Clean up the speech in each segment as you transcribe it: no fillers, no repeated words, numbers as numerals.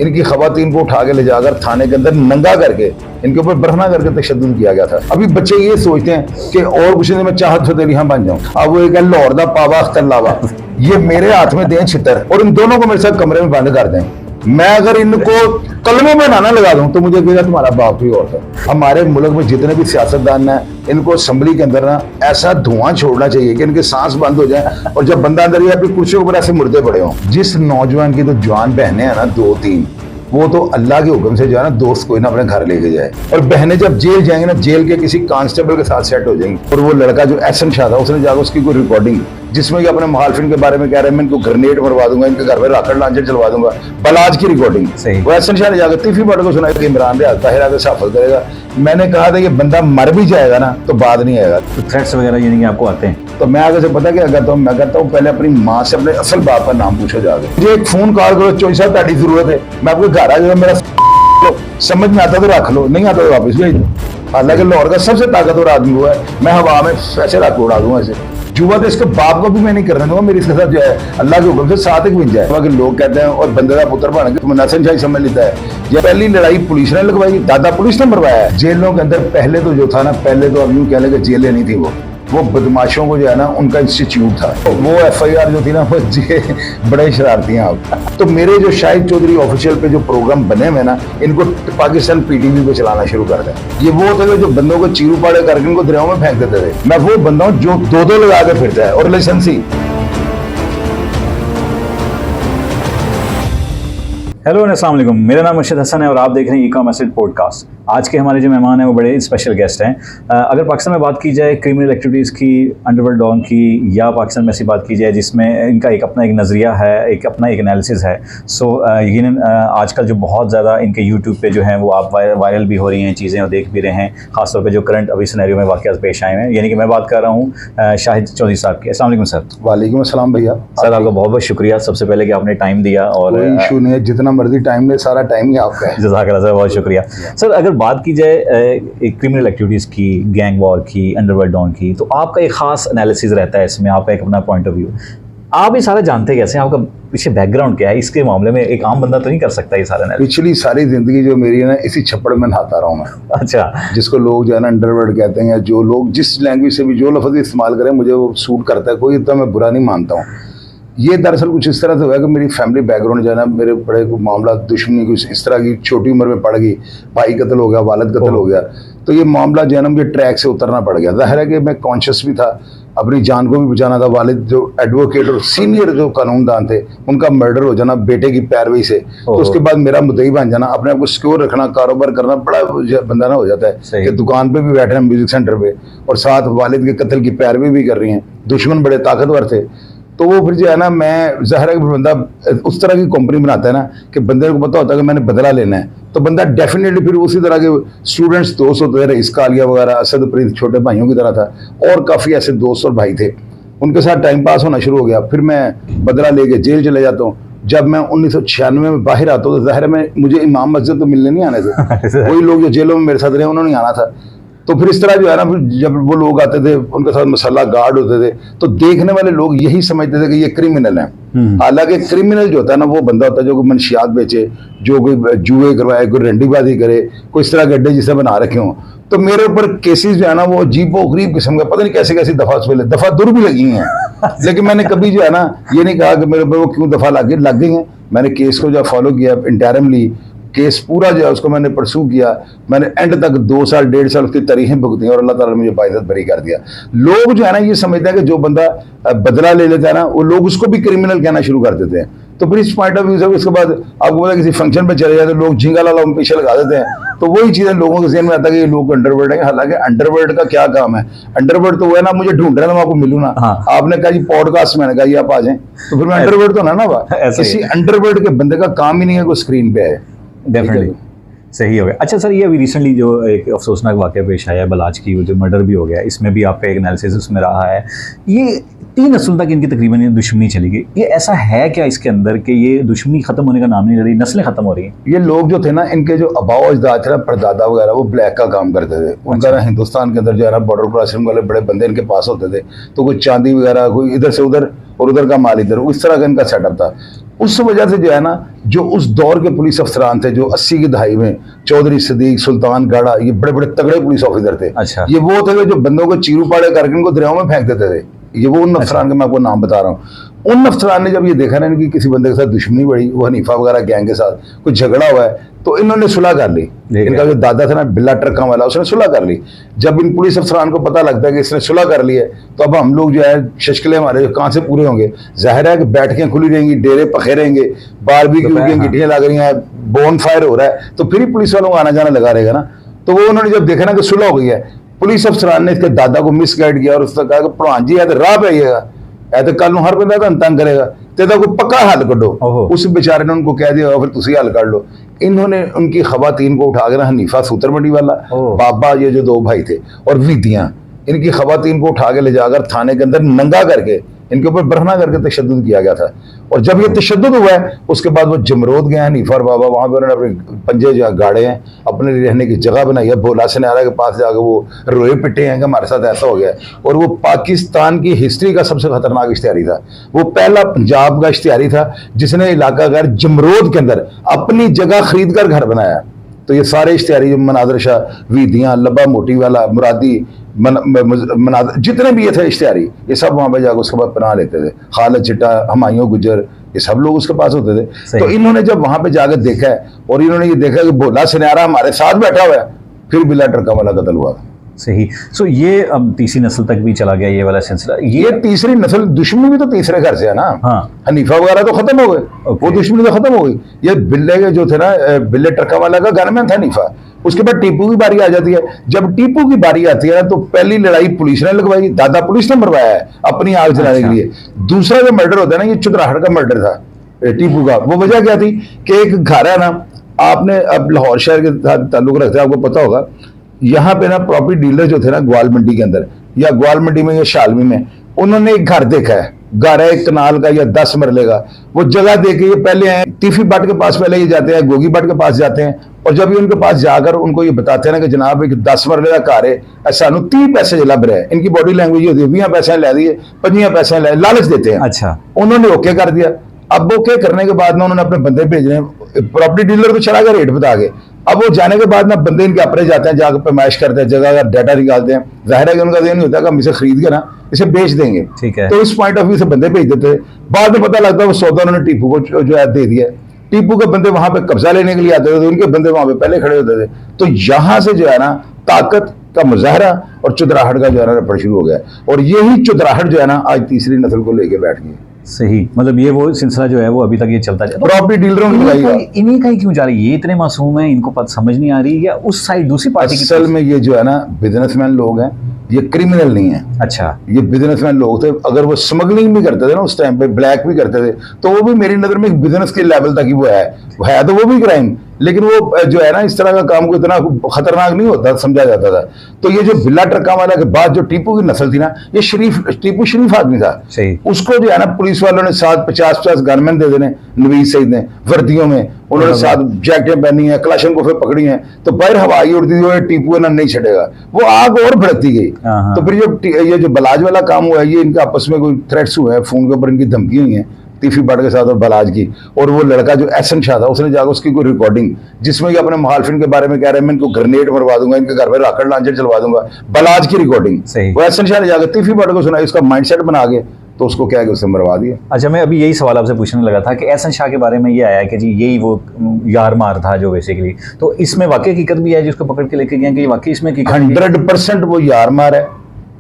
इनकी खवातीन को उठा के ले जाकर थाने के अंदर नंगा करके इनके ऊपर बरहना करके तशद्दुद किया गया था। अभी बच्चे ये सोचते हैं कि और कुछ नहीं, मैं चाहत फतेह यहाँ बन जाऊं। अब वो एक है लाहौर दा पावा अख्तर लावा, ये मेरे हाथ में दें छितर और इन दोनों को मेरे साथ कमरे में बंद कर दें। मैं अगर इनको कलमों में ना लगा दूं तो मुझे कहेगा तुम्हारा बाप ही और था। हमारे मुल्क में जितने भी सियासतदान हैं, इनको असेंबली के अंदर ना ऐसा धुआं छोड़ना चाहिए कि इनके सांस बंद हो जाए और जब बंदा अंदर या फिर कुर्सियों पर ऐसे मुर्दे पड़े हों। जिस नौजवान की तो जवान बहनें हैं ना 2-3, वो तो अल्लाह के हुक्म से जो है ना दोस्त कोई ना अपने घर लेके जाए। और बहनें जब जेल जाएंगे ना, जेल के किसी कांस्टेबल के साथ सेट हो जाएंगी। और वो लड़का जो एहसन शाह था, उसने जाकर उसकी कोई रिकॉर्डिंग जिसमें कि अपने मुखालिफिन के बारे में कह रहे हैं मैं इनको ग्रेनेड मरवा दूंगा, इनके घर में रॉकेट लॉन्चर चलवा दूंगा, बलाज की रिकॉर्डिंग। वो एहसन शाह ने जाकर तीफी बट को सुनाया कि इमरान रियाज ताहिर आगे साफल करेगा। मैंने कहा था ये बंदा मर भी जाएगा ना तो बात नहीं आएगा। तो थ्रेट्स वगैरह यानी कि आपको आते हैं? तो मैं आगे से पता क्या करता हूँ, मैं कहता हूँ पहले अपनी माँ से अपने असल बाप का नाम पूछो जाके। मुझे एक फोन कॉल करो, चोई साहब ताड़ी जरूरत है, मैं आपके घर आ जाऊँ, मेरा समझ में आता तो रख लो, नहीं आता तो वापस भेज दो। हालांकि लाहौर का सबसे ताकतवर आदमी वो है, मैं हवा में ऐसे रख उड़ा दूंगा ऐसे। जुआ तो इसके बाप को भी मैं नहीं करने दूंगा, मेरी इसके साथ जो है अल्लाह के हुक्म से साथ एक बन जाए। लोग कहते हैं और बंदे का पुत्र बन के मुनासिब शाही समझ लेता है। ये पहली लड़ाई पुलिस ने लगवाई, दादा पुलिस ने मरवाया है। जेलों के अंदर पहले तो जो था ना, पहले तो अब यूं कह लें कि जेलें नहीं थी, वो बदमाशों को जो है ना उनका इंस्टीट्यूट था। तो वो FIR जो थी ना वो बड़े शरारती हैं आप। तो मेरे जो शाहिद चौधरी ऑफिशियल पे जो प्रोग्राम बने हुए ना, इनको पाकिस्तान PTV पे चलाना शुरू कर दें। ये वो होते थे जो बंदों को चीरू पाड़े करके उनको दरियाओं में फेंक देते थे। मैं वो बंदा हूँ जो 2-2 लगा के फिरता है और लाइसेंसी। हेलो अस्सलाम वालेकुम, मेरा नाम मुर्शिद हसन है और आप देख रहे हैं ई-कॉमर्स पॉडकास्ट। आज के हमारे जो मेहमान हैं वो बड़े स्पेशल गेस्ट हैं। अगर पाकिस्तान में बात की जाए क्रिमिनल एक्टिविटीज़ की, अंडरवर्ल्ड डॉन की, या पाकिस्तान में ऐसी बात की जाए जिसमें इनका एक अपना एक नज़रिया है, एक अपना एक एनालिसिस है, सो यकीनन आजकल जो बहुत ज़्यादा इनके यूट्यूब पे जो हैं वो आप वायरल भी हो रही हैं चीज़ें और देख भी रहे हैं, ख़ासतौर पर जो करंट अभी सिनेरियो में वाक़यात पेश आए हैं। यानी कि मैं बात कर रहा हूँ शाहिद चौधरी साहब की। अस्सलाम वालेकुम सर। वालेकुम अस्सलाम भैया। सर आपका बहुत बहुत शुक्रिया सबसे पहले कि आपने टाइम दिया। और कोई इशू नहीं है, जितना मर्जी टाइम ले, सारा टाइम ही आपका है। जज़ाकल्लाह सर, बहुत शुक्रिया। सर अगर बात की जाए क्रिमिनल एक्टिविटीज़ की, गैंग वॉर की, अंडरवर्ल्ड डॉन की, तो आपका एक ख़ास एनालिसिस रहता है इसमें, आपका एक अपना पॉइंट ऑफ व्यू। आप ये सारे जानते कैसे हैं, आपका पीछे बैकग्राउंड क्या है इसके मामले में? एक आम बंदा तो नहीं कर सकता ये सारा एनालिसिस। पिछली सारी जिंदगी जो मेरी है ना, इसी छप्पड़ में नहाता रहा हूँ मैं। अच्छा। जिसको लोग जो है ना अंडरवर्ल्ड कहते हैं, जो लोग जिस लैंग्वेज से भी जो लफ्ज़ इस्तेमाल करें मुझे वो सूट करता है, कोई इतना मैं बुरा नहीं मानता हूँ। ये दरअसल कुछ इस तरह से हुआ कि मेरी फैमिली बैकग्राउंड जो है ना, मेरे बड़े मामला दुश्मनी कुछ इस तरह की छोटी उम्र में पड़ गई, भाई कत्ल हो गया, वालिद कत्ल हो गया, तो ये मामला जो है ना मुझे ट्रैक से उतरना पड़ गया। जाहिर है कि मैं कॉन्शियस भी था, अपनी जान को भी बचाना था। वालिद जो एडवोकेट और सीनियर जो कानूनदान थे, उनका मर्डर हो जाना बेटे की पैरवी से, तो उसके बाद मेरा मुद्दई बन जाना, अपने आप को सिक्योर रखना, कारोबार करना, बड़ा बंदा ना हो जाता है कि दुकान पे भी बैठे हैं म्यूजिक सेंटर पे और साथ वालिद के कत्ल की पैरवी भी कर रही हैं। दुश्मन बड़े ताकतवर थे, तो वो फिर जो है ना, मैं ज़ाहिर है कि बंदा उस तरह की कंपनी बनाता है ना कि बंदे को पता होता है कि मैंने बदला लेना है, तो बंदा डेफिनेटली फिर उसी तरह के स्टूडेंट्स दोस्त होते थे, रईस कालिया वगैरह, असदप्रीत छोटे भाइयों की तरह था, और काफ़ी ऐसे दोस्त और भाई थे, उनके साथ टाइम पास होना शुरू हो गया। फिर मैं बदला लेके जेल चले जाता हूँ। जब मैं 1996 में बाहर आता हूँ तो ज़ाहिर है मुझे इमाम मस्जिद तो मिलने नहीं आने थे। वही लोग जो जेलों में मेरे साथ रहे उन्होंने आना था। तो फिर इस तरह जो है ना, फिर जब वो लोग आते थे उनके साथ मसाला गार्ड होते थे, तो देखने वाले लोग यही समझते थे कि ये क्रिमिनल हैं। हालांकि क्रिमिनल जो होता है ना, वो बंदा होता है जो कोई मनशियात बेचे, जो कोई जुए करवाए, कोई रंडीबाजी करे, कोई इस तरह के अड्डे जिसे बना रखे हों। तो मेरे ऊपर केसेस जो है ना वो अजीबो गरीब किस्म का, पता नहीं कैसे कैसी दफा दूर भी लगी हैं। लेकिन मैंने कभी जो है ना ये नहीं कहा कि मेरे ऊपर वो क्यों दफा लग गई हैं। मैंने केस को जो फॉलो किया इंटरमली, केस पूरा जो है उसको मैंने परसू किया। मैंने एंड तक 2 साल 1.5 साल उसकी तारीखें भुगती और अल्लाह ताला ने मुझे बाइज़्ज़त बरी कर दिया। लोग जो है ना ये समझते हैं कि जो बंदा बदला ले लेता है ना, वो लोग उसको भी क्रिमिनल कहना शुरू कर देते हैं। तो फिर इस पॉइंट ऑफ व्यू से उसके बाद आपको पता किसी फंक्शन पे चले जाते लोग झिंगा लाला पीछे लगा देते हैं, तो वही चीज़ें लोगों के ज़हन में आता है कि ये लोग अंडरवर्ल्ड है। हालांकि अंडरवर्ल्ड का क्या काम है, अंडरवर्ल्ड तो वो है ना मुझे ढूंढ रहा है, मैं आपको मिलूँ ना। हाँ। आपने कहा जी पॉडकास्ट, मैंने कहा ये आप आ जाएं, तो फिर मैं अंडरवर्ल्ड तो ना किसी अंडरवर्ल्ड के बंदे का काम ही नहीं है कोई स्क्रीन पे है। डेफिनेटली सही हो गया। अच्छा सर, ये अभी रिसेंटली जो एक अफसोसनाक वाक़या पेश आया है, बलाज की जो मर्डर भी हो गया, इसमें भी आपका एक एनालिसिस उसमें रहा है। ये 3 नस्ल तक इनकी तकरीबन दुश्मनी चली गई। ये ऐसा है क्या इसके अंदर कि ये दुश्मनी ख़त्म होने का नाम नहीं ले रही, नस्लें ख़त्म हो रही हैं? ये लोग जो थे ना, इनके जो अबाव अजदाद थे ना, परदादा वगैरह, वो ब्लैक का काम करते थे। उनका ना हिंदुस्तान के अंदर जो है ना बॉर्डर क्रॉसिंग वाले बड़े बंदे इनके पास होते थे, तो कोई चांदी वगैरह कोई इधर से उधर और उधर का माल इधर, इस तरह का इनका सेटअप था। उस वजह से जो है ना, जो उस दौर के पुलिस अफसरान थे जो 80 की दहाई में, चौधरी सदीक, सुल्तान गाड़ा, ये बड़े बड़े तगड़े पुलिस ऑफिसर थे। अच्छा। ये वो थे जो बंदों को चीरू पाड़े करके इनको दरियाओं में फेंक देते थे। ये वो उन अफसरान के मैं आपको नाम बता रहा हूँ। उन अफसरान ने जब ये देखा ना इनकी किसी बंदे के साथ दुश्मनी बढ़ी, वो हनीफा वगैरह गैंग के साथ कोई झगड़ा हुआ है, तो इन्होंने सुलह कर ली। इनका जो दादा था ना बिल्ला ट्रकों वाला, उसने सुलह कर ली। जब इन पुलिस अफसरान को पता लगता है कि इसने सुलह कर ली है, तो अब हम लोग जो है शशकले हमारे कहाँ से पूरे होंगे। जाहिर है कि बैठकें खुली रहेंगी, डेरे पखे रहेंगे, बारबेक्यू की गिट्टियां लग रही हैं, बोन फायर हो रहा है, तो फिर ही पुलिस वालों को आना जाना लगा रहेगा ना। तो वो उन्होंने जब देखा ना कि सुलह हो गई है, पुलिस अफसरान ने इसके दादा को मिसगाइड किया और उसने कहा कि प्रधान जी तो राह पाइएगा, ऐसे कल हर बंदा तंग करेगा, तेरा कोई पक्का हल करो। उस बेचारे ने उनको कह दिया फिर तुसी हल कर लो। इन्होंने उनकी खवातीन को उठा के ना, हनीफा सूत्रमंडी वाला, बाबा ये जो 2 भाई थे, और विदियां, इनकी खवातीन को उठा के ले जाकर थाने के अंदर नंगा करके इनके ऊपर बरहना करके तशद्दुद किया गया था। और जब ये तशद्दुद हुआ है, उसके बाद वो जमरोद गए हैं हनीफा और बाबा, वहां पर उन्होंने अपने पंजे जो गाड़े हैं, अपने रहने की जगह बनाई है। भोला सनारा के पास जाकर वो रोए पिटे हैं कि हमारे साथ ऐसा हो गया। और वो पाकिस्तान की हिस्ट्री का सबसे खतरनाक इश्तिहारी था। वो पहला पंजाब का इश्तिहारी था जिसने इलाका घर जमरोद के अंदर अपनी जगह खरीद कर घर बनाया। तो ये सारे इश्तिहारी, मनाजर शाह, वीदियाँ, लब्बा मोटी वाला, मुरादी, जितने भी ये थे इश्तिहारी, ये सब वहां पे जाकर उसके बाद पनाह लेते थे। खालिद चिट्टा, हमायूं गुजर, ये सब लोग उसके पास होते थे। तो इन्होंने जब वहां पे जाकर देखा है और इन्होंने ये देखा कि भोला सनारा हमारे साथ बैठा हुआ है, फिर बिल्ला ट्रका वाला कत्ल हुआ। सही। सो ये अब तीसरी नस्ल तक भी चला गया ये वाला सिलसिला। ये तीसरी नस्ल, दुश्मनी भी तो तीसरे घर से है ना। हाँ। हनीफा वगैरह तो खत्म हो गए, वो दुश्मनी तो खत्म हो गई। ये बिल्ले के जो थे ना, बिल्ले ट्रका वाला का गनमैन था हनीफा। उसके बाद टीपू की बारी आ जाती है। जब टीपू की बारी आती है ना, तो पहली लड़ाई पुलिस ने लगवाई, दादा पुलिस ने मरवाया है अपनी आग जलाने के लिए। दूसरा जो मर्डर होता है ना, ये चुतराहट का मर्डर था टीपू का। वो वजह क्या थी कि एक घर है ना, आपने अब लाहौर शहर के साथ ताल्लुक रखते हैं, आपको पता होगा, यहाँ पे ना प्रॉपर्टी डीलर जो थे ना ग्वाल मंडी के अंदर, या ग्वाल मंडी में या शालमी में, उन्होंने एक घर देखा है, घर है 1 कनाल का या 10 मरले का। वो जगह देख के ये पहले आए तीफी बट के पास, पहले ये जाते हैं गोगी बट के पास जाते हैं, और जब ये उनके पास जाकर उनको ये बताते हैं ना कि जनाब एक 10 मरले का घर है, सानू 30 पैसे लभ रहे हैं। इनकी बॉडी लैंग्वेज होती है 20 पैसे लै दिए, 25 पैसे लै, लालच देते हैं। अच्छा। उन्होंने ओके कर दिया। अब ओके करने के बाद ना उन्होंने अपने बंदे भेजने, प्रॉपर्टी डीलर को चला गया रेट बता के। अब वो जाने के बाद ना बंदे इनके अपने जाते हैं, जाकर पैमाइश करते हैं, जगह का डाटा निकालते हैं। जाहिर है कि उनका नहीं होता है कि हम इसे खरीद के ना इसे बेच देंगे। ठीक है। तो इस पॉइंट ऑफ व्यू से बंदे भेज देते हैं। बाद में पता लगता है वो सौदा उन्होंने टीपू को जो है दे दिया। टीपू के बंदे वहां पे कब्जा लेने के लिए आते थे, तो उनके बंदे वहां पे पहले खड़े होते थे। तो यहां से जो है ना ताकत का मुजाहरा और चुतराहट का जो है ना रपड़ शुरू हो गया। और यही चुतराहट जो है ना आज तीसरी नस्ल को लेके बैठ गई। सही। मतलब ये वो सिलसिला जो है वो अभी तक ये चलता है। प्रॉपर्टी डीलरों ने इन्हीं का ही क्यों जा रही है? ये इतने मासूम है, इनको समझ नहीं आ रही, या उस साइड दूसरी पार्टी की? असल में ये जो है ना बिजनेसमैन लोग हैं, ये क्रिमिनल नहीं है। अच्छा। ये बिजनेसमैन लोग थे। अगर वो स्मगलिंग भी करते थे ना उस टाइम पे, ब्लैक भी करते थे, तो वो भी मेरी नजर में एक बिजनेस के लेवल तक ही वो है तो वो भी क्राइम, लेकिन वो जो है ना इस तरह का काम को इतना खतरनाक नहीं होता समझा जाता था। तो ये जो बिल्ला ट्रका वाला के बाद जो टीपू की नस्ल थी ना, ये टीपू शरीफ आदमी था। सही। उसको जो है ना पुलिस वालों ने 50 गनमैन दे देने, नवीज सईद ने वर्दियों में, उन्होंने 7 जैकेटें पहनी है, कलाशन कोफे पकड़ी हैं, तो बाहर हवाई उड़ती थी, टीपू है ना नहीं छड़ेगा, वो आग और भड़कती गई। तो फिर ये जो बलाज वाला काम हुआ है, ये इनका आपस में कोई थ्रेट्स हुए हैं, फोन के ऊपर इनकी धमकी हुई है तीफी बट के साथ और बलाज की। और वो लड़का जो एहसन शाह था, उसने जाकर उसकी कोई रिकॉर्डिंग जिसमें कि अपने मुखालिफिन के बारे में कह रहे हैं, मैं इनको ग्रेनेड मरवा दूंगा, इनके घर में रॉकेट लॉन्चर चलवा दूंगा, बलाज की रिकॉर्डिंग। वो एहसन शाह ने जाकर तीफी बट को सुनाई, उसका माइंडसेट बना के तो उसको क्या है कि उसने मरवा दिया। अच्छा, मैं अभी यही सवाल आपसे पूछने लगा था कि एहसन शाह के बारे में ये आया कि जी यही वो यार मार था जो बेसिकली, तो इसमें वाकई हकीकत भी है जिसको पकड़ के लेके गए कि वाकई इसमें 100% वो यार मार है।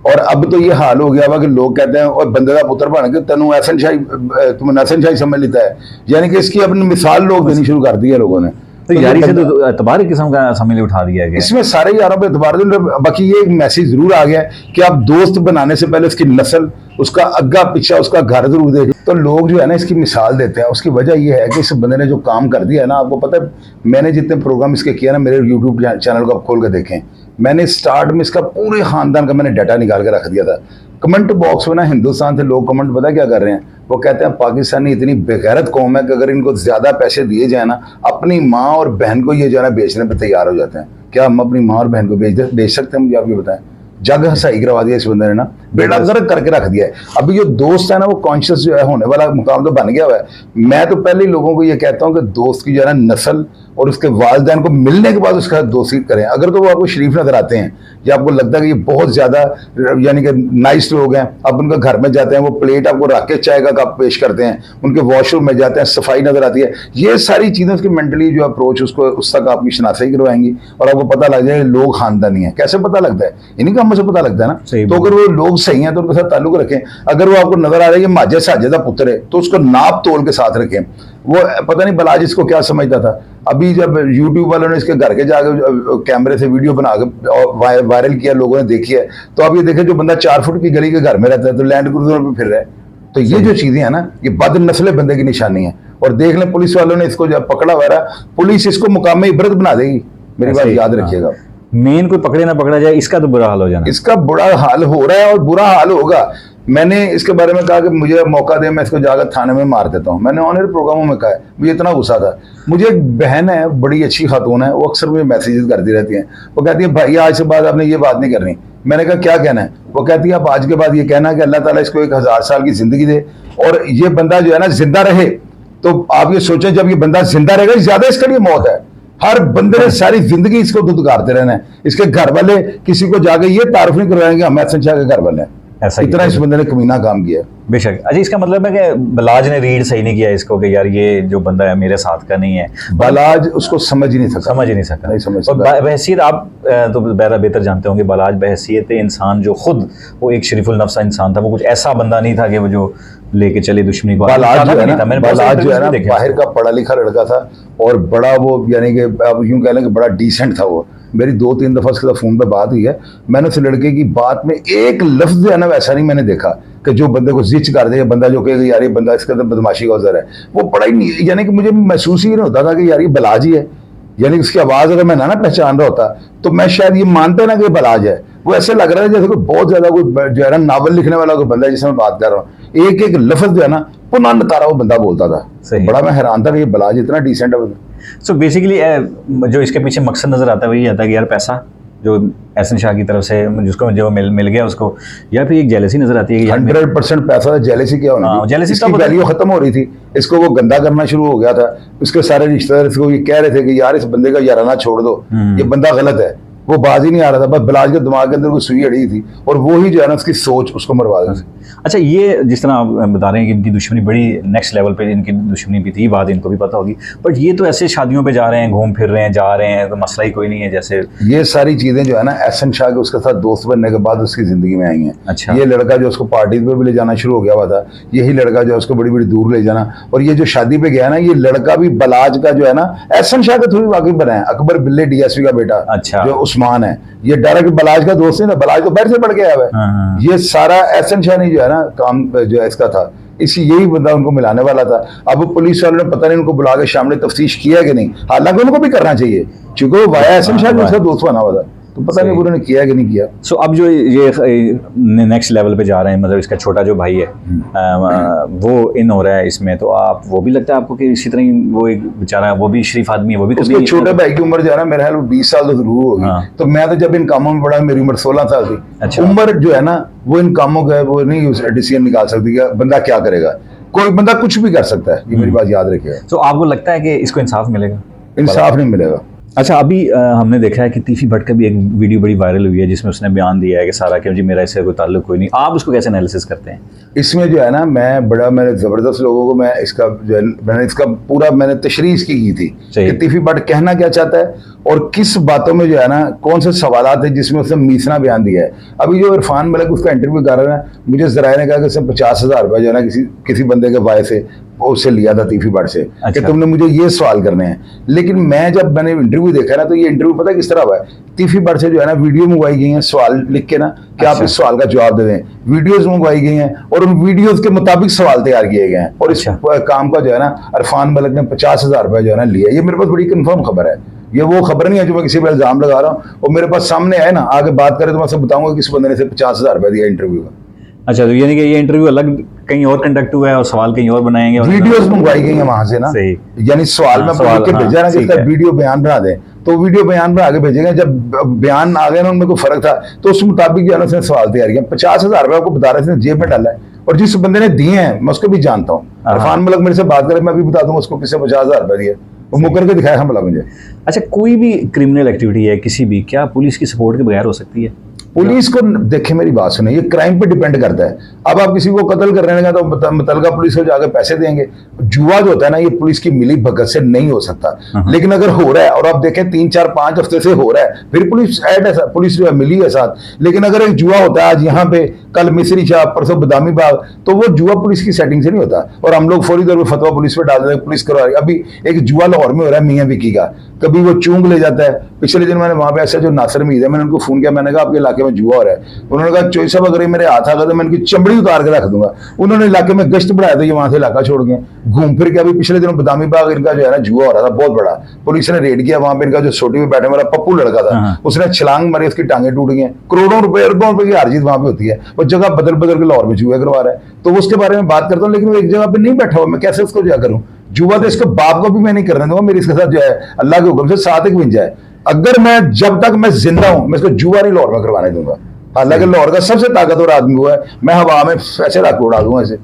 और अब तो ये हाल हो गया हुआ कि लोग कहते हैं और बंदे का पुत्र बन के तेनू एहसन शाही, तुमने एहसन शाही समझ लेता है, यानी कि इसकी अपनी मिसाल लोग देनी शुरू कर दी है लोगों ने। तो यारी से तो एतबार किस्म का समझ उठा दिया गया। इसमें सारे यारों पे एतबार। बाकी ये एक मैसेज जरूर आ गया कि आप दोस्त बनाने से पहले उसकी नस्ल, उसका अग्गा पीछा, उसका घर जरूर देखें। तो लोग जो है ना इसकी मिसाल देते हैं। उसकी वजह ये है कि इस बंदे ने जो काम कर दिया है ना, आपको पता है मैंने जितने प्रोग्राम इसके किया ना, मेरे यूट्यूब चैनल को आप खोल के देखें, मैंने स्टार्ट में इसका पूरे खानदान का मैंने डाटा निकाल के रख दिया था। कमेंट बॉक्स में ना हिंदुस्तान से लोग कमेंट पता क्या कर रहे हैं, वो कहते हैं पाकिस्तानी इतनी बेगैरत कौम है कि अगर इनको ज्यादा पैसे दिए जाए ना, अपनी माँ और बहन को ये जो है ना बेचने पर तैयार हो जाते हैं। क्या हम अपनी माँ और बहन को बेच सकते हैं? मुझे आप ये बताएं, जग हसाई करवा दिया इस बंदे ने ना, बेड़ा गर्क करके रख दिया है। अभी जो दोस्त है ना वो कॉन्शियस जो है होने वाला मुकाम तो बन गया हुआ है। मैं तो पहले ही लोगों को ये कहता हूँ कि दोस्त की जो है ना नस्ल और उसके वालिदैन को मिलने के बाद उसके साथ दोस्ती करें। अगर तो वो आपको शरीफ नजर आते हैं या आपको लगता है कि ये बहुत ज्यादा यानी कि नाइस लोग हैं, आप उनके घर में जाते हैं, वो प्लेट आपको रख के चाय का कप पेश करते हैं, उनके वॉशरूम में जाते हैं, सफाई नजर आती है, ये सारी चीजें उसकी मेंटली जो अप्रोच उसको उस तक आपकी शनाख्त करवाएंगी और आपको पता लग जाए लोग खानदानी है। कैसे पता लगता है? इन्हीं कामों से पता लगता है ना। तो अगर वो लोग सही हैं तो उनके साथ ताल्लुक रखें। अगर वो आपको नजर आ रहा है कि माजे साजे का पुत्र है तो उसको नाप तोल के साथ रखें। वो पता नहीं बलाज इसको क्या समझता था। अभी जब यूट्यूब वालों ने इसके घर के जाकर कैमरे से वीडियो बना के वायरल किया, लोगों ने देखी है, तो अब ये देखें जो बंदा 4 फुट की गली के घर में रहता है तो लैंड क्रूजर पे फिर रहा है। तो ये जो चीजें हैं ना, ये बद नस्ले बंदे की निशानी है। और देख लें पुलिस वालों ने इसको जब पकड़ा हुआ है, पुलिस इसको मुकाम इबरत बना देगी। मेरी बात याद रखिएगा। मेन कोई पकड़े ना पकड़ा जाए, इसका तो बुरा हाल हो जाना, इसका बुरा हाल हो रहा है और बुरा हाल होगा। मैंने इसके बारे में कहा कि मुझे मौका दे, मैं इसको जाकर थाने में मार देता हूँ। मैंने ऑन एयर प्रोग्रामों में कहा है, मुझे इतना गुस्सा था। मुझे एक बहन है, बड़ी अच्छी खातून है, वो अक्सर मुझे मैसेजेस करती रहती हैं। वो कहती है भाई आज से बाद आपने ये बात नहीं करनी। मैंने कहा क्या कहना है? वो कहती है आप आज के बाद ये कहना कि अल्लाह ताला इसको 1000 साल की जिंदगी दे और ये बंदा जो है ना जिंदा रहे। तो आप ये सोचें जब ये बंदा जिंदा रहेगा ज्यादा इसके लिए मौत है। हर बंदे ने सारी जिंदगी इसको दुदकारते रहना है। इसके घर वाले किसी को जाके ये तारुफ नहीं करवाएंगे हम एहसन शाह के घर वाले हैं। ऐसा इतना इस बंदे ने कमीना काम किया। बेशक। अच्छा, इसका मतलब है कि बलाज ने रीड सही नहीं किया इसको कि यार ये जो बंदा है मेरे साथ का नहीं है। बलाज उसको समझ ही नहीं सका, नहीं समझ सका। और बहसीत आप तो बेहतर जानते होंगे, बलाज बहसीत इंसान जो खुद वो एक शरीफुल नफ्स इंसान था, वो कुछ ऐसा बंदा नहीं था कि वो जो लेके चले दुश्मनी को। बलाज जो है ना बाहर का पढ़ा लिखा लड़का था और बड़ा वो यानी कि आप यूं कह लें कि बड़ा डिसेंट था वो। मेरी 2-3 दफा उसके साथ फोन पे बात हुई है। मैंने उस लड़के की बात में एक लफ्ज जो है ना वैसा नहीं मैंने देखा कि जो बंदे को जिच कर दे, बंदा जो कहेगा यार ये बंदा इसके अंदर बदमाशी का उज़र है, वो पढ़ा ही नहीं। यानी कि मुझे महसूस ही नहीं होता था कि यार ये बलाज ही है। यानी उसकी आवाज अगर मैं ना पहचान रहा होता तो मैं शायद ये मानता ना कि बलाज है। वो ऐसे लग रहा है जैसे कोई बहुत ज्यादा कोई जो है ना नावल लिखने वाला कोई बंदा है जिससे मैं बात कर रहा हूँ। एक एक लफ्ज जो है ना पुनः नतारा वो बंदा बोलता था। बड़ा मैं हैरान था कि ये बलाज इतना डिसेंट है। सो बेसिकली जो इसके पीछे मकसद नजर आता है वही आता है कि यार पैसा जो एहसन शाह की तरफ से जिसको जो मिल गया उसको, या फिर एक जेलसी नजर आती है कि 100% पैसा। जेलसी क्या होना? जेलसी इसकी वैल्यू खत्म हो रही थी, इसको वो गंदा करना शुरू हो गया था। उसके सारे रिश्तेदार इसको ये कह रहे थे कि यार इस बंदे का याराना छोड़ दो, ये बंदा गलत है। वो बाज ही नहीं आ रहा था, बस बलाज के दिमाग के अंदर कोई सुई अड़ी थी और वो ही जो है ना उसकी सोच उसको मरवा दी। अच्छा, ये जिस तरह आप बता रहे हैं कि इनकी दुश्मनी बड़ी नेक्स्ट लेवल पे इनकी दुश्मनी भी थी, बात इनको भी पता होगी, बट ये तो ऐसे शादियों पे जा रहे हैं, घूम फिर रहे हैं, जा रहे हैं, तो मसला ही कोई नहीं है। जैसे ये सारी चीजें जो है ना एहसन शाह के उसके साथ दोस्त बनने के बाद उसकी जिंदगी में आई हैं। अच्छा, ये लड़का जो उसको पार्टी पे भी ले जाना शुरू हो गया हुआ था, यही लड़का जो उसको बड़ी बड़ी दूर ले जाना, और ये जो शादी पे गया ना ये लड़का भी बलाज का जो है ना एहसन शाह के थ्रू वाकिफ बना है। अकबर बिल्ले DSP का बेटा, अच्छा, जो उस्मान है, ये डायरेक्ट बलाज का दोस्त है ना, बलाज तो बाहर से पढ़ के आया है। ये सारा एहसन शाह ने जो है ना काम जो है इसका था, इसी यही बंदा उनको मिलाने वाला था। अब पुलिस वालों ने पता नहीं उनको बुला के सामने तफ्तीश किया कि नहीं, हालांकि उनको भी करना चाहिए क्योंकि वो वाया एहसन शाह जो उसका दोस्त बना हुआ था, तो पता नहीं उन्होंने किया कि नहीं किया। सो अब जो ये नेक्स्ट लेवल पे जा रहे हैं, मतलब इसका छोटा जो भाई है वो इन हो रहा है इसमें, तो आप वो भी लगता है आपको कि इसी तरह ही वो एक बेचारा वो भी शरीफ आदमी है, वो भी कभी छोटे भाई की उम्र जो है ना मेरे ख्याल 20 साल तो जरूर होगी। तो मैं तो जब इन कामों में पड़ा मेरी उम्र 16 साल थी। अच्छा, उम्र जो है ना वो इन कामों का वो नहीं डिसीजन निकाल सकती कि बंदा क्या करेगा। कोई बंदा कुछ भी कर सकता है, ये मेरी बात याद रखिएगा। तो आपको लगता है कि इसको इंसाफ मिलेगा? इंसाफ नहीं मिलेगा। अच्छा, अभी हमने देखा है कि तीफी भट्ट का भी एक वीडियो बड़ी वायरल हुई है जिसमें उसने बयान दिया है कि सारा कि जी मेरा इससे कोई ताल्लुक कोई नहीं। आप उसको कैसे एनालिसिस करते हैं? इसमें जो है ना मैंने ज़बरदस्त लोगों को मैं इसका जो है मैंने इसका पूरा मैंने तशरीह की थी कि तीफी भट्ट कहना क्या चाहता है और किस बातों में जो है ना कौन से सवालात है जिसमें उसने मीसना बयान दिया है। अभी जो इरफान मलिक उसका इंटरव्यू कर रहा है, मुझे ज़राए ने कहा कि उसने 50,000 रुपये जो है ना किसी बंदे के वाय से उससे लिया था तीफी भट्ट से। अच्छा, कि तुमने मुझे ये सवाल करने हैं। लेकिन जब मैंने इंटरव्यू देखा ना तो ये इंटरव्यू पता किस तरह हुआ है, तीफी भट्ट से जो है ना वीडियो मंगवाई गई हैं सवाल लिख के ना कि आप इस सवाल का जवाब दे दें, वीडियोस मंगवाई गई हैं और उन वीडियोस के मुताबिक सवाल तैयार किए गए हैं और इस काम का जो है ना इरफान मलिक ने 50,000 रुपये जो है ना लिया। ये मेरे पास बड़ी कंफर्म खबर है, ये वो खबर नहीं है जो मैं किसी पर इल्जाम लगा रहा हूँ, और मेरे पास सामने है ना, आगे बात करें तो मैं सब बताऊंगा किस बंदे ने से 50,000 रुपये दिया इंटरव्यू का। अच्छा, तो यानी कि ये इंटरव्यू अलग कहीं और कंडक्ट हुआ है और सवाल कहीं और बनाएंगे, वीडियोस मंगवाई गई हैं वहां से ना, यानी सवाल में भेजा ना कि वीडियो बयान बना दें तो वीडियो बयान में आगे भेजेंगे। जब बयान आ गया ना उनमें कोई फर्क था तो उस मुताबिक जो है ना उसने सवाल तैयार किया। 50,000 रुपये आपको बता रहे थे जेब में डाला है, और जिस बंदे ने दिए हैं मैं उसको भी जानता हूँ। इरफान मलिक मेरे से बात करे, मैं भी बता दूंगा उसको किससे 50,000 रुपये दिए, वो मुकर के दिखाया हमला मुझे। अच्छा, कोई भी क्रिमिनल एक्टिविटी है किसी भी, क्या पुलिस की सपोर्ट के बगैर हो सकती है? पुलिस को देखे, मेरी बात सुने, ये क्राइम पे डिपेंड करता है। अब आप किसी को कत्ल करने लगा तो मुतलका पुलिस को जाकर पैसे देंगे। जुआ जो होता है ना, ये पुलिस की मिली भगत से नहीं हो सकता। लेकिन अगर हो रहा है और आप देखें 3, 4, 5 हफ्ते से हो रहा है, फिर पुलिस ऐड है, पुलिस जो है मिली है साथ। लेकिन अगर एक जुआ होता है आज यहाँ पे, कल मिसरी शाह, परसों बदामी बाग, तो वो जुआ पुलिस की सेटिंग से नहीं होता। और हम लोग फौरी तौर पर फतवा पुलिस पे डाल देते हैं, पुलिस करवा रही है। अभी एक जुआ लाहौर में हो रहा है मियाँ विकी का, कभी वो चूंग ले जाता है। पिछले दिन मैंने वहां पे ऐसा जो नासिर मीद है, मैंने उनको फोन किया, मैंने कहा आपके इलाके में जुआ हो रहा है। उन्होंने कहा चोई साहब अगर ये मेरे हाथ आ गया तो मैं इनकी चमड़ी उतार के रख दूंगा। उन्होंने इलाके में गश्त बढ़ाया था, ये वहां से इलाका छोड़ गए, घूम फिर के। अभी पिछले दिनों बदामी बाग इनका जो है ना जुआ हो रहा था बहुत बड़ा, पुलिस ने रेड किया। वहां पे इनका जो सोटी में बैठने वाला पप्पू लड़का था, उसने छलांग मारी, उसकी टांगे टूट गई। करोड़ों रुपए, अरबों रुपए की हारजीत वहां पे होती है। वो जगह बदल बदल के लाहौर में जुआ करवा रहा है, तो उसके बारे में बात करता हूँ। लेकिन वो एक जगह पे नहीं बैठा हुआ, मैं कैसे उसको क्या करूँ? जुआ तो इसके बाप को भी मैं नहीं करने दूंगा, मेरी इसके साथ जो है अल्लाह के हुक्म से 7 एक बन जाए। अगर मैं जब तक मैं जिंदा हूं, मैं इसको जुआ नहीं लाहौर में करवाने दूंगा। हालांकि लाहौर का सबसे ताकतवर आदमी हुआ है, मैं हवा में ऐसे रख उड़ा दूंगा इसे।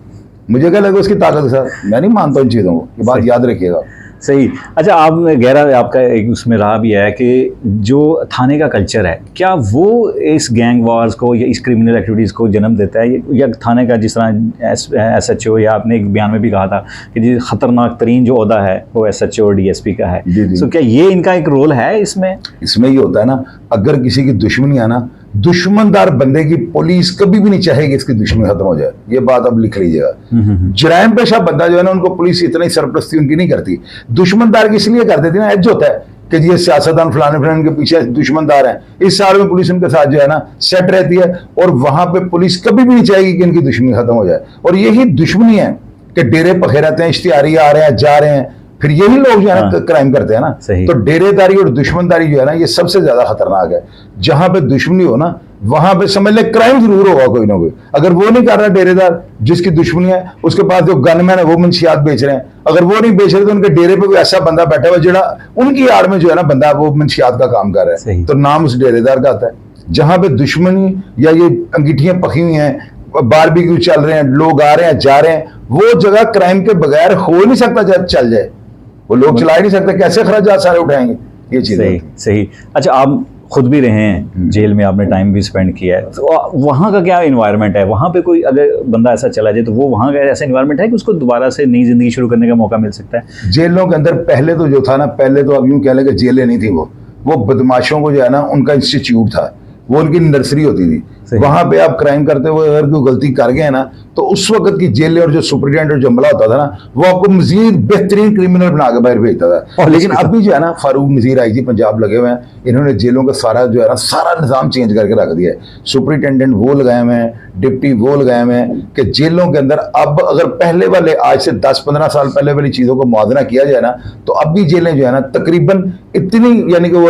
मुझे क्या लगा उसकी ताकत के साथ, मैं नहीं मानता इन चीजों को, ये बात याद रखिएगा। सही। अच्छा, आप गहरा आपका एक उसमें रहा भी है कि जो थाने का कल्चर है, क्या वो इस गैंग वार्स को या इस क्रिमिनल एक्टिविटीज़ को जन्म देता है, या थाने का जिस तरह SHO, या आपने एक बयान में भी कहा था कि जो ख़तरनाक तरीन जो ओहदा है वो SHO और DSP का है, तो क्या ये इनका एक रोल है इसमें? इसमें ये होता है ना, अगर किसी की दुश्मनी है ना, दुश्मनदार बंदे की पुलिस कभी भी नहीं चाहेगी इसकी दुश्मनी खत्म हो जाए। ये बात अब लिख लीजिएगा। जराइम पेशा बंदा जो है ना, उनको पुलिस इतनी सरपरस्ती उनकी नहीं करती। दुश्मनदार की इसलिए कर देती ना, एज होता है कि ये सियासतदान फलाने फलाने के पीछे दुश्मनदार हैं, इस साल में पुलिस उनके साथ जो है ना सेट रहती है, और वहां पे पुलिस कभी भी नहीं चाहेगी कि इनकी दुश्मनी खत्म हो जाए। और यही दुश्मनी है कि डेरे पखे रहते हैं, इश्तिहारी आ रहे हैं जा रहे हैं, फिर यही लोग जो है ना क्राइम करते हैं ना। तो डेरेदारी और दुश्मनदारी जो है ना, ये सबसे ज्यादा खतरनाक है। जहां पे दुश्मनी हो ना, वहां पे समझ ले क्राइम जरूर होगा कोई ना कोई। अगर वो नहीं कर रहा डेरेदार, जिसकी दुश्मनी है, उसके पास जो गनमैन है वो मंशियात बेच रहे हैं, अगर वो नहीं बेच रहे तो उनके डेरे पे कोई ऐसा बंदा बैठा हुआ जो उनकी आड़ में जो है ना बंदा वो मंशियात का काम कर रहा है, तो नाम उस डेरेदार का आता है। जहां पे दुश्मनी या ये अंगीठियां पकी हुई हैं, बारबेक्यू चल रहे हैं, लोग आ रहे हैं जा रहे हैं, वो जगह क्राइम के बगैर हो ही नहीं सकता। जब चल जाए वो लोग चला ही नहीं सकते, कैसे खर्चा सारे उठाएंगे, ये चीज। सही सही। अच्छा, आप खुद भी रहे हैं जेल में, आपने टाइम भी स्पेंड किया है, तो वहाँ का क्या इन्वायरमेंट है? वहाँ पे कोई अगर बंदा ऐसा चला जाए तो वो वहाँ का ऐसा इन्वायरमेंट है कि उसको दोबारा से नई जिंदगी शुरू करने का मौका मिल सकता है? जेलों के अंदर पहले तो जो था ना, पहले तो अब यूं कह लें कि जेलें नहीं थी, वो बदमाशों को जो है ना उनका इंस्टीट्यूट था, वो उनकी नर्सरी होती थी। वहां पे आप क्राइम करते हुए अगर कोई गलती कर गए ना, तो उस वक्त की जेल और जो सुपरिटेंडेंट और जमला होता था ना, वो आपको मजीद बेहतरीन क्रिमिनल बना के बाहर भेजता था। लेकिन अभी जो है ना, फारूक नजीर IG पंजाब लगे हुए हैं, इन्होंने जेलों का सारा जो है ना सारा निज़ाम चेंज करके रख दिया है। सुपरिटेंडेंट वो लगाए हुए हैं, डिप्टी वो लगाए हुए हैं कि जेलों के अंदर अब अगर पहले वाले आज से 10-15 साल पहले वाली चीज़ों को मुआवजा किया जाए ना, तो अब भी जेलें जो है ना तकरीबन इतनी, यानी कि वो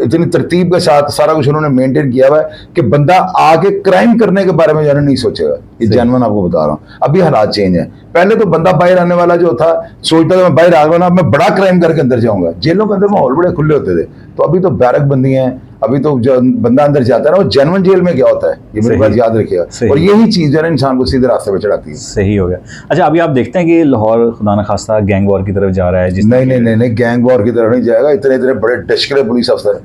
इतनी तरतीब के साथ सारा कुछ उन्होंने मेंटेन किया हुआ है कि बंदा आगे क्राइम करने के बारे में जो है नहीं सोचेगा। ये जानवन आपको बता रहा हूँ, अभी हालात चेंज है। पहले तो बंदा बाहर आने वाला जो था सोचता था मैं बाहर आ गया ना, मैं बड़ा क्राइम करके अंदर जाऊंगा। जेलों के अंदर माहौल बड़े खुले होते थे, तो अभी तो बैरक बंदी हैं। अभी तो जो बंदा अंदर जाता है ना, वो जेन्युइन जेल में क्या होता है, ये मेरी बात याद रखिएगा। और यही चीज जो है इंसान को सीधे रास्ते पे चढ़ाती है। सही हो गया। अच्छा, अभी आप देखते हैं कि लाहौर खुदा न खास्ता गैंग वॉर की तरफ जा रहा है। नहीं, गैंग वॉर की तरफ नहीं जाएगा। इतने इतने बड़े डशकरे पुलिस अफसर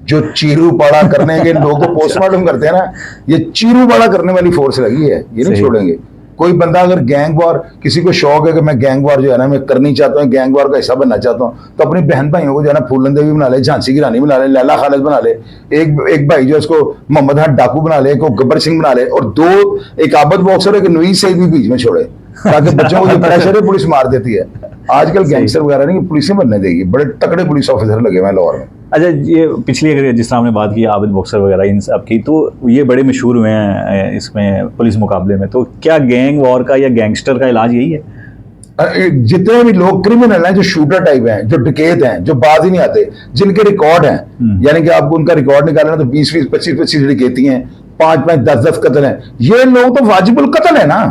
जो चीरू पाड़ा करने के लोगों को पोस्टमार्टम करते हैं ना, ये चीरू पाड़ा करने वाली फोर्स लगी है, ये नहीं छोड़ेंगे। कोई बंदा अगर गैंग वॉर, किसी को शौक है कि मैं गैंग वॉर जो है ना मैं करनी चाहता हूँ, गैंग वॉर का हिस्सा बनना चाहता हूँ, तो अपनी बहन भाइयों को जो है ना फूलन देवी बना ले, झांसी की रानी बना ले, लैला खालिद बना ले, एक भाई जो उसको मोहम्मद हट डाकू बना ले, एक गब्बर सिंह बना ले, और एक आबद बॉक्सर एक नवीज सईद भी बीच में छोड़े, ताकि बच्चों को जो प्रेशर है पुलिस मार देती है। आजकल गैंगस्टर वगैरह नहीं, पुलिस बनने देगी। बड़े तकड़े पुलिस ऑफिसर लगे हुए हैं लाहौर में। अच्छा, ये पिछली अगर जिस तरह हमने बात की आबिद बॉक्सर वगैरह इन सब की, तो ये बड़े मशहूर हुए हैं इसमें पुलिस मुकाबले में, तो क्या गैंग वॉर का या गैंगस्टर का इलाज यही है? जितने भी लोग क्रिमिनल हैं, जो शूटर टाइप हैं, जो डकैत हैं, जो बाज ही नहीं आते, जिनके रिकॉर्ड हैं, यानी कि आपको उनका रिकॉर्ड निकालना तो 20-20, 25-25 डकैती हैं, 5-5, 10-10 कत्ल हैं, ये लोग तो वाजिबुल कत्ल है ना।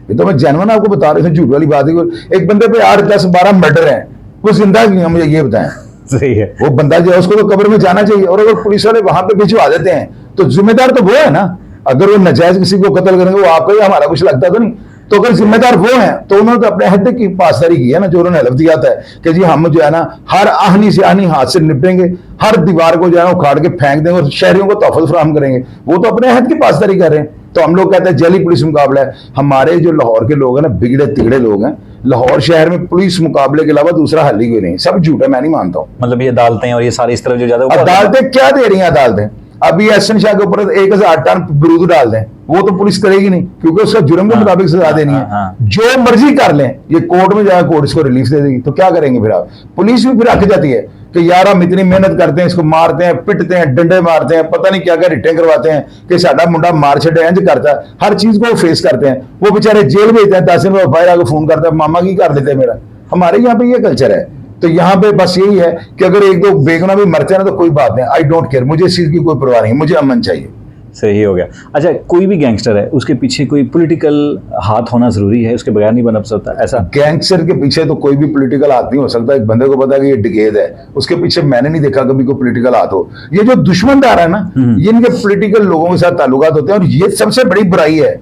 ये तो मैं जेन्युइन आपको बता रहा हूँ, झूठ वाली बात है। एक बंदे पे 8, 10, 12 मर्डर हैं, वो जिंदा नहीं है, मुझे ये बताएं। सही है। वो बंदा जो है उसको तो कब्र में जाना चाहिए, और अगर पुलिस वाले वहां पे भिजवा देते हैं तो जिम्मेदार तो वो है ना। अगर वो नाजायज किसी को कत्ल करेंगे वो आपका ही, हमारा कुछ लगता तो नहीं। तो अगर जिम्मेदार वो हैं तो उन्होंने तो अपने हद की पासदारी की है ना, जो उन्होंने हलफ दिया था कि जी हम जो है ना हर आहनी से आहनी हाथ से निपटेंगे, हर दीवार को जो है ना उखाड़ के फेंक देंगे और शहरियों को तोहफत फराहम करेंगे। वो तो अपने हद की पासदारी कर रहे हैं। तो हम लोग कहते हैं जली पुलिस मुकाबला है। हमारे जो लाहौर के लोग हैं ना, बिगड़े तिगड़े लोग हैं, लाहौर शहर में पुलिस मुकाबले के अलावा दूसरा हल ही कोई नहीं। सब झूठ है, मैं नहीं मानता हूँ। मतलब ये अदालतें और ये सारी इस तरफ जो ज्यादा अदालतें क्या दे रही हैं? अदालतें अभी एहसन शाह के ऊपर 1000 टन बारूद डाल दें, वो तो पुलिस करेगी नहीं, क्योंकि उसका जुर्म के मुताबिक सजा देनी है। जो मर्जी कर लें, ये कोर्ट में जाकर कोर्ट इसको रिलीफ दे देगी। तो क्या करेंगे फिर आप? पुलिस भी फिर आके जाती है कि यार हम इतनी मेहनत करते हैं, इसको मारते हैं, पिटते हैं, डंडे मारते हैं, पता नहीं क्या क्या रिटें करवाते हैं कि साडा मुंडा मार छड़े, इंज करता है। हर चीज को फेस करते हैं। वो बेचारे जेल भेजते हैं, 10 दिन में बाहर आकर फोन करता है, मामा की कर लेते हैं मेरा। हमारे यहाँ पे ये कल्चर है। तो यहाँ पे बस यही है कि अगर एक दो बेगुनाह भी मरते हैं ना तो कोई बात नहीं, आई डोंट केयर, मुझे इस चीज की कोई परवाह नहीं, मुझे अमन चाहिए। सही हो गया। अच्छा, कोई भी गैंगस्टर है, उसके पीछे कोई पॉलिटिकल हाथ होना जरूरी है, उसके बगैर नहीं बन सकता ऐसा? गैंगस्टर के पीछे तो कोई भी पॉलिटिकल हाथ नहीं हो सकता। एक बंदे को पता है कि ये डिगेद है, उसके पीछे मैंने नहीं देखा कभी कोई पॉलिटिकल हाथ हो। ये जो दुश्मनदार है ना, ये इनके पॉलिटिकल लोगों के साथ ताल्लुकात होते हैं, और ये सबसे बड़ी बुराई है।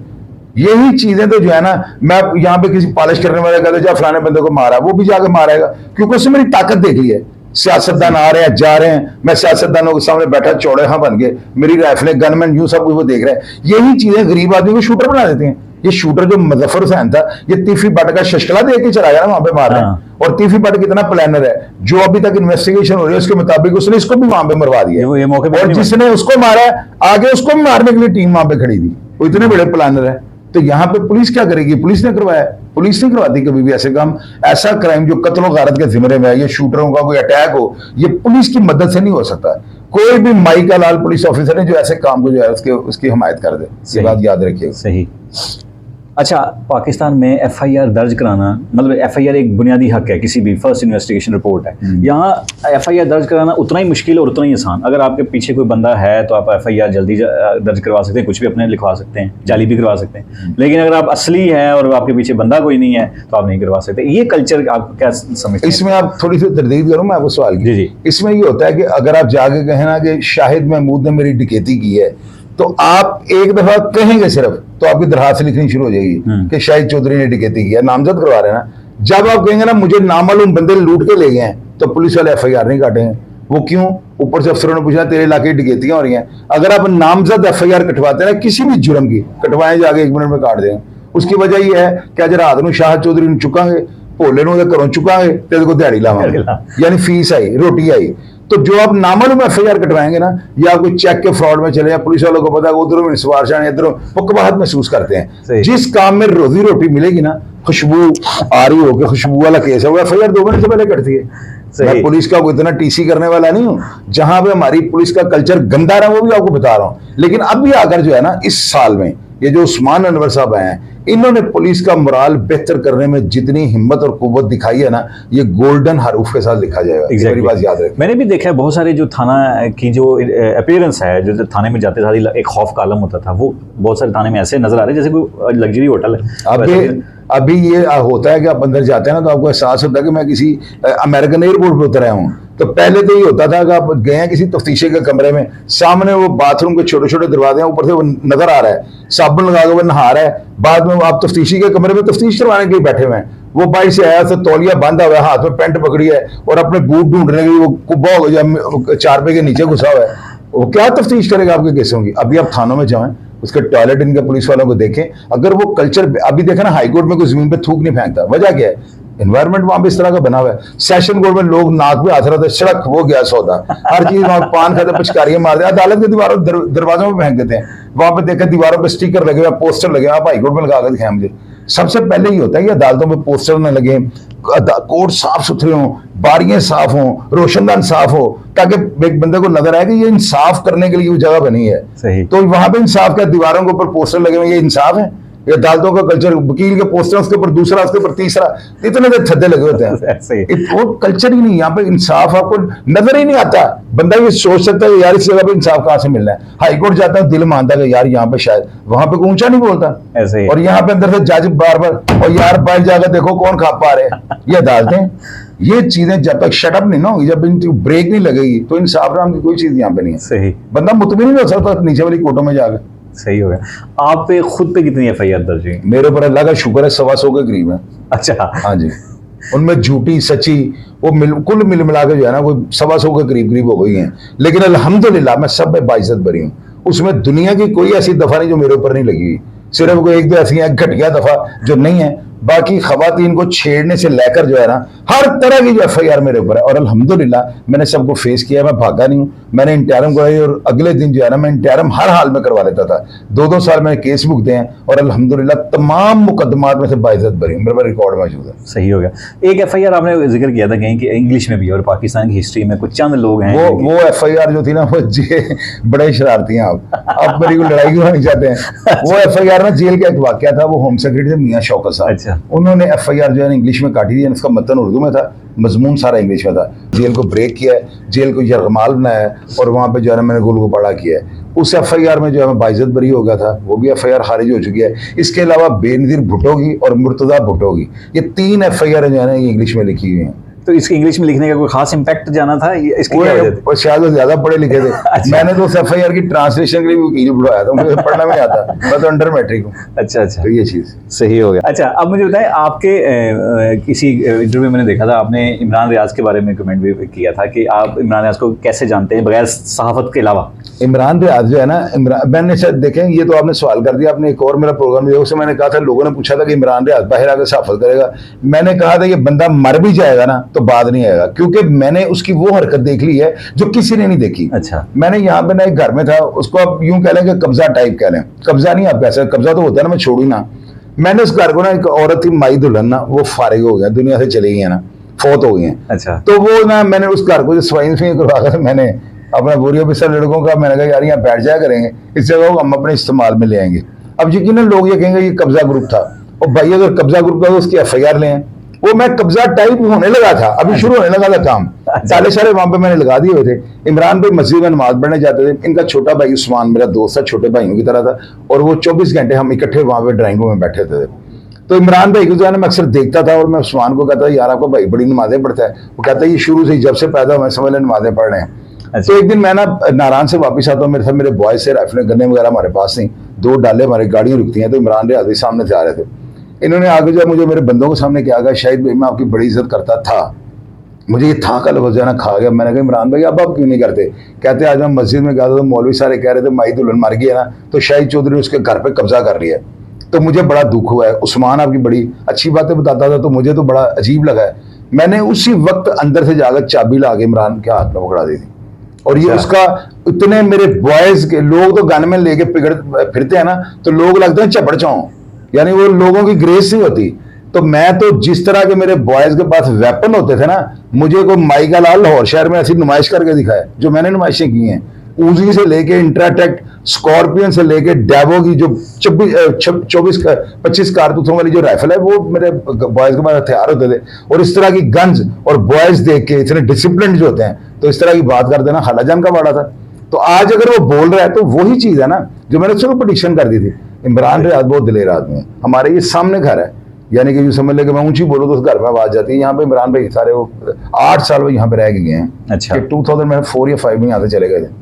यही चीजें तो जो है ना, मैं यहाँ पे किसी पॉलिश करने वाले कहते जा फलाने बंदे को मारा, वो भी जाकर मारेगा, क्योंकि उसने मेरी ताकत देख ली है। सियासतदान आ रहे हैं, जा रहे हैं, मैं सियासतदानों के सामने बैठा चौड़े हाँ बन के, मेरी राइफलें, गनमैन, यूं सब कुछ वो देख रहे हैं। यही चीजें गरीब आदमी को शूटर बना देती हैं। ये शूटर जो मुजफ्फर हुसैन था, ये तीफी बट का शशकला दे के चला गया ना वहां पे मारने। और तीफी बट कितना प्लानर है, जो अभी तक इन्वेस्टिगेशन हो रही है उसके मुताबिक उसने इसको भी वहां पे मरवा दिया। ये मौके पे और जिसने उसको मारा है, आगे उसको भी मारने के लिए टीम वहां पे खड़ी थी। वो इतने बड़े प्लानर है। तो यहाँ पे पुलिस क्या करेगी? पुलिस ने करवाया, पुलिस नहीं करवाती कभी भी ऐसे काम। ऐसा क्राइम जो कत्लो गारत के जिम्मे में है, ये शूटरों का कोई अटैक हो, ये पुलिस की मदद से नहीं हो सकता। कोई भी माई का लाल पुलिस ऑफिसर है जो ऐसे काम को जो है उसकी हिमायत कर दे। ये बात याद रखिएगा। सही। अच्छा, पाकिस्तान में एफआईआर दर्ज कराना, मतलब एफआईआर एक बुनियादी हक है, किसी भी फर्स्ट इन्वेस्टिगेशन रिपोर्ट है। यहाँ एफआईआर दर्ज कराना उतना ही मुश्किल और उतना ही आसान। अगर आपके पीछे कोई बंदा है तो आप एफआईआर जल्दी दर्ज करवा सकते हैं, कुछ भी अपने लिखवा सकते हैं, जाली भी करवा सकते हैं। लेकिन अगर आप असली है और आपके पीछे बंदा कोई नहीं है तो आप नहीं करवा सकते। ये कल्चर आप क्या समझते हैं? इसमें आप थोड़ी सी तरदीद करूँ मैं आपको सवाल की। जी। इसमें ये होता है कि अगर आप जाके कहें ना कि शाहिद महमूद ने मेरी डकैती की है, तो आप एक दफा कहेंगे सिर्फ तो आपकी दरखास्त लिखनी शुरू हो जाएगी कि शाहिद चौधरी ने डकैती किया, नामजद करवा रहे हैं ना। जब आप कहेंगे ना मुझे नामालूम बंदे लूट के ले गए हैं, तो पुलिस वाले एफआईआर नहीं काटेंगे। वो क्यों? ऊपर से अफसरों ने पूछा तेरे इलाके की डकैतियां हो रही हैं। अगर आप नामजद एफआईआर कटवाते हैं ना किसी भी जुर्म की, कटवाएं जाके 1 मिनट में काट देंगे। उसकी वजह यह है कि अज रात को शाहिद चौधरी ने चुकांगे, भोले घरों चुकांगे, तेरे को दिहाड़ी लावांगे, यानी फीस आई, रोटी आई। तो जो आप नामालूम एफआईआर कटवाएंगे ना, या कोई चेक के फ्रॉड में चले, या पुलिस वालों को पता है उधरों सिफारिशां इधरों, वो कबाहत महसूस करते हैं। जिस काम में रोजी रोटी मिलेगी ना, खुशबू आ रही हो कि खुशबू वाला केस है, वो एफआईआर 2 महीने से पहले कटती है। मैं पुलिस का कोई इतना टीसी करने वाला नहीं हूँ। जहां पे हमारी पुलिस का कल्चर गंदा रहा वो भी आपको बता रहा हूँ। लेकिन अब भी आकर जो है ना, इस साल में ये जो उस्मान अनवर साहब आए हैं, इन्होंने पुलिस का मोराल बेहतर करने में जितनी हिम्मत और कुव्वत दिखाई है ना, ये गोल्डन हरूफ के साथ लिखा जाएगा। मेरी बात याद रखें। मैंने भी देखा है बहुत सारे जो थाना की जो अपीयरेंस है, जो थाने में जाते साथ एक खौफ का आलम होता था, वो बहुत सारे थाने में ऐसे नजर आ रहे हैं जैसे कोई लग्जरी होटल है। अभी ये होता है कि आप अंदर जाते हैं ना तो आपको एहसास होता है कि मैं किसी अमेरिकन एयरपोर्ट पे उतर आया हूँ। तो पहले तो ये होता था कि आप गए हैं किसी तफ्तीशी के कमरे में, सामने वो बाथरूम के छोटे छोटे दरवाजे हैं, ऊपर से वो नजर आ रहा है, साबुन लगा के वो नहा रहा है। बाद में आप तफ्तीशी के कमरे में तफ्तीश करवाने के लिए बैठे हुए हैं, वो बाइक से आया तो तौलिया बांधा हुआ है, हाथ में पेंट पकड़ी है और अपने बूट ढूंढने के लिए वो कुब्बा हो गया, 4 पे के नीचे घुसा हुआ है। वो क्या तफ्तीश करेगा आपके केसों की? अभी आप थानों में जाएं, उसके टॉयलेट इनके पुलिस वालों को देखें। अगर वो कल्चर अभी देखा ना, हाई कोर्ट में कोई जमीन पे थूक नहीं फेंकता, वजह क्या है? एनवायरमेंट वहां पे इस तरह का बना हुआ है। सेशन कोर्ट में लोग नाक पे हाथ रखते, सड़क हो गया सौदा, हर चीज वहां पान खाते, पिचकारियां मारते हैं, अदालत के दीवारों दरवाजों में फेंक देते हैं। वहां पे देखा दीवारों पे स्टिकर लगे हुए, पोस्टर लगे, आप हाई कोर्ट में लगा कर दिखाएं मुझे। सबसे पहले ही होता है कि अदालतों में पोस्टर न लगे, कोर्ट साफ सुथरे हों, बारियां साफ हों, रोशनदान साफ हो, ताकि एक बंदे को नजर आए कि ये इंसाफ करने के लिए वो जगह बनी है। सही। तो वहां पे इंसाफ का दीवारों के ऊपर पोस्टर लगे हुए, ये इंसाफ है? ये अदालतों का कल्चर, वकील के पोस्टर उसके ऊपर दूसरा, उसके ऊपर तीसरा, इतने देर थद्दे लगे होते हैं। ऐसे ही। वो कल्चर ही नहीं, यहाँ पे इंसाफ आपको नजर ही नहीं आता। बंदा ये सोच सकता है यार इस जगह पे इंसाफ कहाँ से मिलना है, हाई कोर्ट जाता है दिल मानता है कि यार यहाँ पे शायद, वहां पे कोई ऊंचा नहीं बोलता। ऐसे ही। और यहाँ पे अंदर से जज बार बार और यार बाहर जाकर देखो कौन खा पा रहे हैं। ये अदालतें, ये चीजें जब तक शटअप नहीं ना होगी, जब इनकी ब्रेक नहीं लगेगी, तो इंसाफ नाम की कोई चीज यहाँ पे नहीं है। सही। बंदा मुतमिन नहीं हो सकता नीचे वाली कोर्टों में जाकर। सही हो गया। आप पे खुद पे कितनी FIR दर्ज हुई? मेरे ऊपर अल्लाह का शुक्र है 125 के करीब है। अच्छा। हाँ जी, उनमें झूठी सच्ची वो कुल मिल मिला के जो है ना कोई 125 के करीब करीब हो गई हैं। लेकिन अल्हम्दुलिल्लाह मैं सब में बाइज्जत बरी हूँ। उसमें दुनिया की कोई ऐसी दफा नहीं जो मेरे ऊपर नहीं लगी हुई, सिर्फ कोई एक दो ऐसी हैं घटिया दफा जो नहीं है। बाकी खवातीन को छेड़ने से लेकर जो है ना हर तरह की जो FIR मेरे ऊपर है। और अल्हम्दुलिल्लाह मैंने सबको फेस किया, मैं भागा नहीं हूँ। मैंने इंटरम कराई और अगले दिन जो है ना मैं इंटरम हर हाल में करवा लेता था। 2-2 साल मैंने केस भुगते हैं और अल्हम्दुलिल्लाह तमाम मुकदमात में से बाइज्जत बरी हूँ। मेरे पास रिकॉर्ड मौजूद है। सही हो गया। एक FIR आपने जिक्र किया था कहीं कि इंग्लिश में भी, और पाकिस्तान की हिस्ट्री में कुछ चंद लोग हैं वो FIR जो थी ना वो बड़े शरारती हैं आप मेरी को लड़ाई क्यों नहीं चाहते हैं। वो FIR ना जेल का एक वाकया था, वो होम सेक्रेटरी थे मियां शौकत साहब। अच्छा। उन्होंने FIR जो है इंग्लिश में काटी थी, उसका मतन उर्दू में था, मजमून सारा इंग्लिश में था। जेल को ब्रेक किया है, जेल को यरगमाल बनाया है और वहाँ पे जो है ना मैंने गुल गोपाड़ा किया है। उस FIR में जो है मैं बाइज्जत बरी हो गया था, वो भी FIR खारिज हो चुकी है। इसके अलावा बेनज़ीर भुट्टो की और मुर्तज़ा भुट्टो की, ये 3 FIR जो है ना ये इंग्लिश में लिखी हुई हैं। तो इसके इंग्लिश में लिखने का कोई खास इम्पैक्ट जाना था? इसकी क्या वजह थी? वो शायद वो ज्यादा पढ़े लिखे थे। अच्छा। मैंने तो उस FIR की ट्रांसलेशन के लिए भी वकील बुलवाया था, मुझे पढ़ना नहीं आता, मैं तो अंडर मैट्रिक हूँ। अच्छा अच्छा। तो ये चीज सही हो गया। अच्छा, अब मुझे बताएं, आपके किसी इंटरव्यू मैंने देखा था, आपने इमरान रियाज के बारे में कमेंट भी किया था कि आप इमरान रियाज को कैसे जानते हैं बगैर सहाफत के अलावा? इमरान रियाज जो है ना, मैंने शायद देखें, ये तो आपने सवाल कर दिया। आपने एक और मेरा प्रोग्राम दिया, उससे मैंने कहा था, लोगों ने पूछा था कि इमरान रियाज बाहर आकर सहाफत करेगा। मैंने कहा था ये बंदा मर भी जाएगा ना तो बात नहीं आएगा, क्योंकि मैंने उसकी वो हरकत देख ली है जो किसी ने नहीं देखी। अच्छा। मैंने यहाँ पे ना एक घर में था, उसको आप यूं कह लें कि कब्जा टाइप कह लें, कब्जा नहीं आप कह सकते, कब्जा तो होता है ना, मैं छोड़ू ना। मैंने उस घर को ना, एक औरत थी माई दुल्हन ना, वो फारिग हो गया, दुनिया से चली गई है ना, फौत हो गई है। अच्छा। तो वो ना मैंने उस घर को जो स्वाइन फ्लू करवा कर मैंने अपना बोरियो बिस्तर लड़कों का, मैंने कहा यार यहाँ बैठ जाया करेंगे, इस जगह को हम अपने इस्तेमाल में ले आएंगे। अब यकीनन लोग ये कहेंगे ये कब्जा ग्रुप था, और भाई अगर कब्जा ग्रुप था तो उसकी FIR लें। वो मैं कब्जा टाइप होने लगा था, अभी शुरू होने लगा था काम, ताले सारे वहां पे मैंने लगा दिए हुए थे। इमरान भाई मस्जिद में नमाज पढ़ने जाते थे, इनका छोटा भाई उस्मान मेरा दोस्त था, छोटे भाइयों की तरह था, और वो 24 घंटे हम इकट्ठे वहां पे ड्राइंग रूम में बैठे थे। तो इमरान भाई को जो है ना मैं अक्सर देखता था, और मैं उस्मान को कहता यार आपका भाई बड़ी नमाजें पढ़ता है। वो कहता है ये शुरू से ही जब से पैदा हुआ समझ लें नमाजें पढ़ रहे हैं। अच्छा। तो एक दिन मैं ना नारायण से वापस आता हूँ, मेरे साथ मेरे बॉयज से राइफलें गन्ने वगैरह हमारे पास नहीं, 2 डाले हमारी गाड़ियाँ रुकती हैं, तो इमरान रियाज सामने से आ रहे थे। इन्होंने आगे जो मुझे मेरे बंदों के सामने क्या कहा, शाहिद भाई मैं आपकी बड़ी इज्जत करता था, मुझे ये था का लफ्ज़ ना खा गया। मैंने कहा इमरान भाई अब आप क्यों नहीं करते? कहते आज मैं मस्जिद में गया था तो मौलवी सारे कह रहे थे माई दुल्हन मर गई है ना, तो शाहिद चौधरी उसके घर पे कब्जा कर लिया। तो मुझे बड़ा दुख हुआ है। उस्मान आपकी बड़ी अच्छी बातें बताता था, तो मुझे तो बड़ा अजीब लगा है। मैंने उसी वक्त अंदर से जाकर चाबी ला के इमरान के हाथ में पकड़ा दी थी। और ये उसका इतने मेरे बॉयज के लोग तो गन में लेके पिगड़ फिरते हैं ना, तो लोग लगते हैं चपड़ चाओ, यानी वो लोगों की ग्रेस नहीं होती। तो मैं तो जिस तरह के मेरे बॉयज के पास वेपन होते थे ना, मुझे को माई का लाल लाहौर शहर में ऐसी नुमाइश करके दिखाया जो मैंने नुमाइशें की हैं। उजी से लेके इंट्राटेक, स्कॉर्पियन से लेके डैवो की जो 24-25 कारतूसों वाली जो राइफल है, वो मेरे बॉयज के पास हथियार होते थे। और इस तरह की गन्स और बॉयज देख के इतने डिसिप्लिन जो होते हैं, तो इस तरह की बात कर देना खालाजान का वाड़ा था। तो आज अगर वो बोल रहा है तो वही चीज है ना जो मैंने उसको पिटिशन कर दी थी। इमरान रियाज बहुत दिलेर आदमी है, हमारे ये सामने घर है, यानी कि यूं समझ ले कि मैं ऊंची बोलूँ तो उस घर में आवाज जाती है। यहाँ पे इमरान भाई सारे वो 8 साल वो यहाँ पे रह के गए हैं। अच्छा। 2004 या 5 में यहाँ से चले गए थे।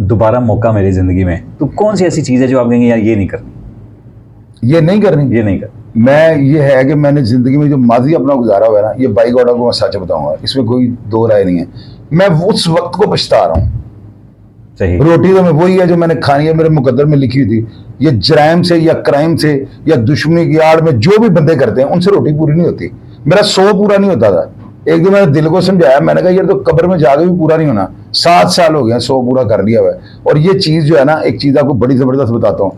दोबारा मौका मेरी जिंदगी में, तो कौन सी ऐसी चीज है जो आप कहेंगे यार ये नहीं करनी, ये नहीं करनी, ये नहीं करनी? मैं ये है कि मैंने जिंदगी में जो माजी अपना गुजारा हुआ है ना, ये बाई गॉड को मैं सच बताऊंगा, इसमें कोई 2 राय नहीं है। मैं उस वक्त को पछता रहा हूँ। सही। रोटी तो मैं वही है जो मैंने खानी है, मेरे मुकद्दर में लिखी हुई थी। ये जराइम से या क्राइम से या दुश्मनी की आड़ में जो भी बंदे करते हैं उनसे रोटी पूरी नहीं होती। मेरा 100 पूरा नहीं होता था। एक दिन मैंने दिल को समझाया, मैंने कहा यार तो कब्र में जाके भी पूरा नहीं होना। 7 साल हो गए 100 पूरा कर लिया हुआ है। और ये चीज जो है ना, एक चीज आपको बड़ी जबरदस्त बताता हूँ,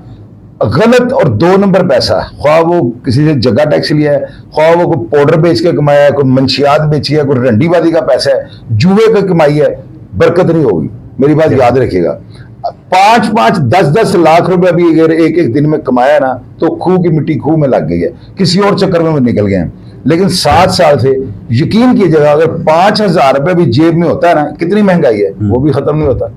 गलत और 2 नंबर पैसा, ख्वाह वो किसी से जगह टैक्स लिया है, ख्वाह वो कोई पाउडर बेच के कमाया है, कोई मंशियात बेची है, कोई रंडीबाजी का पैसा है, जुए की कमाई है, बरकत नहीं होगी। मेरी बात याद रखिएगा। 5-5, 10-10 लाख रुपए अभी अगर एक एक दिन में कमाया ना, तो खूह की मिट्टी खूह में लग गई है, किसी और चक्कर में निकल गए हैं। लेकिन 7 साल से यकीन कीजिएगा, अगर 5,000 रुपए भी जेब में होता है ना, कितनी महंगाई है, वो भी खत्म नहीं होता।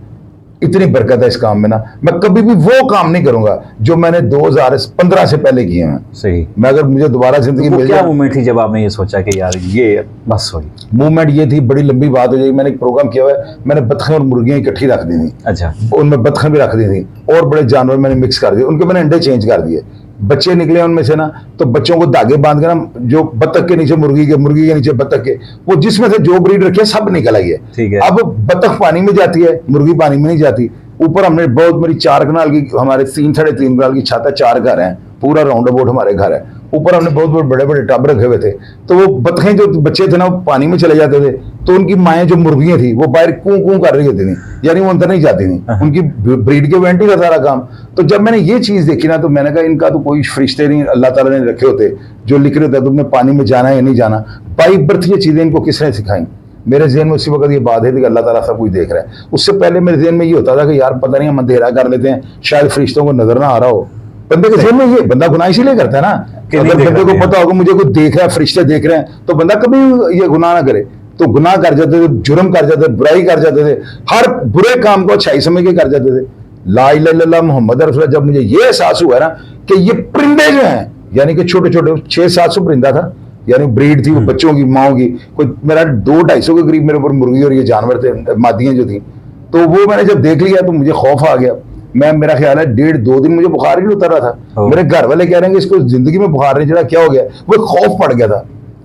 इतनी बरकत है इस काम में ना, मैं कभी भी वो काम नहीं करूंगा जो मैंने 2015 से पहले किए हैं। सही। मैं अगर मुझे दोबारा जिंदगी वो मिल क्या जाए, मूवमेंट थी जब आपने ये सोचा कि यार ये बस हुई? मूवमेंट ये थी, बड़ी लंबी बात हो जाएगी। मैंने एक प्रोग्राम किया हुआ है, मैंने बतखें और मुर्गियां इकट्ठी रख दी थी, अच्छा। उनमें बतखें भी रख दी थी और बड़े जानवर मैंने मिक्स कर दिए, उनके मैंने अंडे चेंज कर दिए, बच्चे निकले उनमें से ना, तो बच्चों को धागे बांध के ना, जो बतख के नीचे मुर्गी के नीचे बतख के, वो जिसमें से जो ब्रीड रखी है सब निकल आई है। ठीक है। अब बतख पानी में जाती है, मुर्गी पानी में नहीं जाती। ऊपर हमने बहुत मेरी 4 कनाल की, हमारे 3-3.5 कनाल की छत है, 4 घर हैं, पूरा राउंड अबाउट हमारे घर है। ऊपर हमने बहुत बड़े बड़े टब रखे हुए थे, तो वो बतखें जो बच्चे थे ना, वो पानी में चले जाते थे, तो उनकी माएँ जो मुर्गियां थी वो बाहर कूं कूं कर रही होती थी, यानी वो अंदर नहीं जाती थी, उनकी ब्रीड के वेंटी का सारा काम। तो जब मैंने ये चीज देखी ना, तो मैंने कहा इनका तो कोई फरिश्ते नहीं अल्लाह ताला ने रखे होते जो लिख रहे होते तुमने पानी में जाना है या नहीं जाना। बाई बर्थ ये चीजें इनको किसने सिखाई? मेरे जहन में उसी वक्त ये बात है कि अल्लाह ताला सब कुछ देख रहा है। उससे पहले मेरे जहन में ये होता था कि यार पता नहीं हम अंधेरा कर लेते हैं, शायद फरिश्तों को नजर ना आ रहा हो। बंदे के जहन में ये, बंदा गुनाह इसीलिए करता है ना, अगर बंदे को पता होगा मुझे कोई देख रहा है, फरिश्ते देख रहे हैं, तो बंदा कभी ये गुनाह ना करे। तो गुनाह कर जाते थे, जुर्म कर जाते थे, बुराई कर जाते थे, हर बुरे काम को अच्छाई समझ के कर जाते थे। ला इलाहा इल्लल्लाह मुहम्मद रसूलुल्लाह, जब मुझे ये एहसास हुआ ना कि ये परिंदे जो हैं, यानी कि छोटे छोटे 600-700 परिंदा था, यानी ब्रीड थी वो बच्चों की, माओ की, कोई मेरा 200-250 के करीब मेरे ऊपर मुर्गी और ये जानवर थे, मादियां जो थी। तो वो मैंने जब देख लिया तो मुझे खौफ आ गया। मैं, मेरा ख्याल है 1.5-2 दिन मुझे बुखार ही नहीं उतर रहा था। मेरे घर वाले कह रहे हैं कि इसको जिंदगी में बुखार नहीं चढ़ा, क्या हो गया? वो खौफ पड़ गया था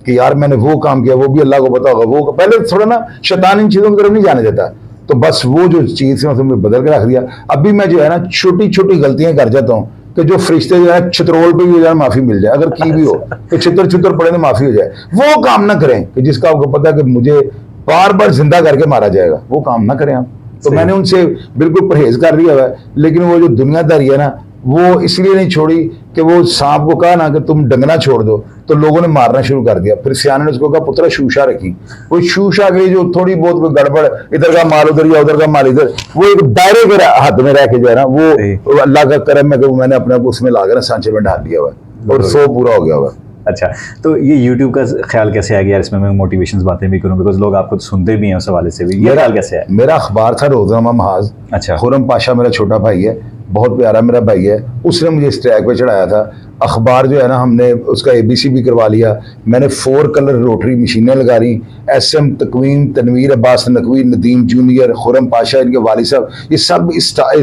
कि यार मैंने वो काम किया, वो भी अल्लाह को पता होगा। वो पहले थोड़ा ना शैतान इन चीजों की तरफ नहीं जाने देता, तो बस वो जो चीज है उसमें बदल के रख दिया। अभी मैं जो है ना छोटी छोटी गलतियां कर जाता हूँ कि जो फरिश्ते जो है छितरोल पे भी हो जाए माफी मिल जाए, अगर की भी हो तो छितर छितर पड़े तो माफी हो जाए। वो काम ना करें कि जिसका आपको पता है कि मुझे बार बार जिंदा करके मारा जाएगा, वो काम ना करें आप। तो मैंने उनसे बिल्कुल परहेज कर दिया है। लेकिन वो जो दुनियादारी है ना, वो इसलिए नहीं छोड़ी कि वो सांप को कहा ना कि तुम डंगना छोड़ दो, तो लोगों ने मारना शुरू कर दिया। फिर सियाने ने उसको कहा पुत्र शूशा रखी, वो शूशा गई जो थोड़ी बहुत कोई गड़बड़, इधर का माल उधर या उधर का माल इधर, वो एक दायरे के हाथ में रह के जो है ना, वो अल्लाह का करम है कि मैंने अपने आप उसमें लाकर सांचे में डाल दिया हुआ और 100 पूरा हो गया हुआ। अच्छा, तो ये YouTube का ख्याल कैसे आ गया यार, इसमें मैं मोटिवेशंस बातें भी करूं, बिकॉज लोग आपको सुनते भी हैं उस हवाले से भी, ये ख्याल कैसे है? मेरा अखबार था रोजनामा महाज। अच्छा। खुरम पाशा मेरा छोटा भाई है, बहुत प्यारा मेरा भाई है, उसने मुझे इस ट्रैक पे चढ़ाया था। अखबार जो है ना, हमने उसका ABC भी करवा लिया। मैंने 4 कलर रोटरी मशीनें लगा ली। SM तकवीम, तनवीर अब्बास नकवी, नदीम जूनियर, खुरम पाशा, इनके वालिद साहब, ये सब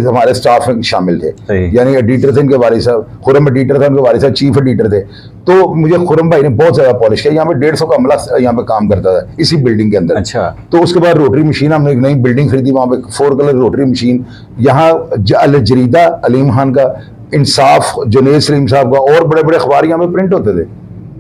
हमारे स्टाफ में शामिल थे। यानी एडिटर थे इनके वालिद साहब, खुरम एडिटर था, उनके वालिद साहब चीफ एडिटर थे। तो मुझे खुरम भाई ने बहुत ज्यादा पॉलिश किया। यहाँ पे 150 का अमला यहाँ पे काम करता था इसी बिल्डिंग के अंदर। अच्छा। तो उसके बाद रोटरी मशीन, हमने एक नई बिल्डिंग खरीदी, वहां पे 4 कलर रोटरी मशीन। यहाँ अल जरीदा अलीम खान का, इंसाफ जुनेद सलीम साहब का, और बड़े बड़े अखबार यहाँ पे प्रिंट होते थे।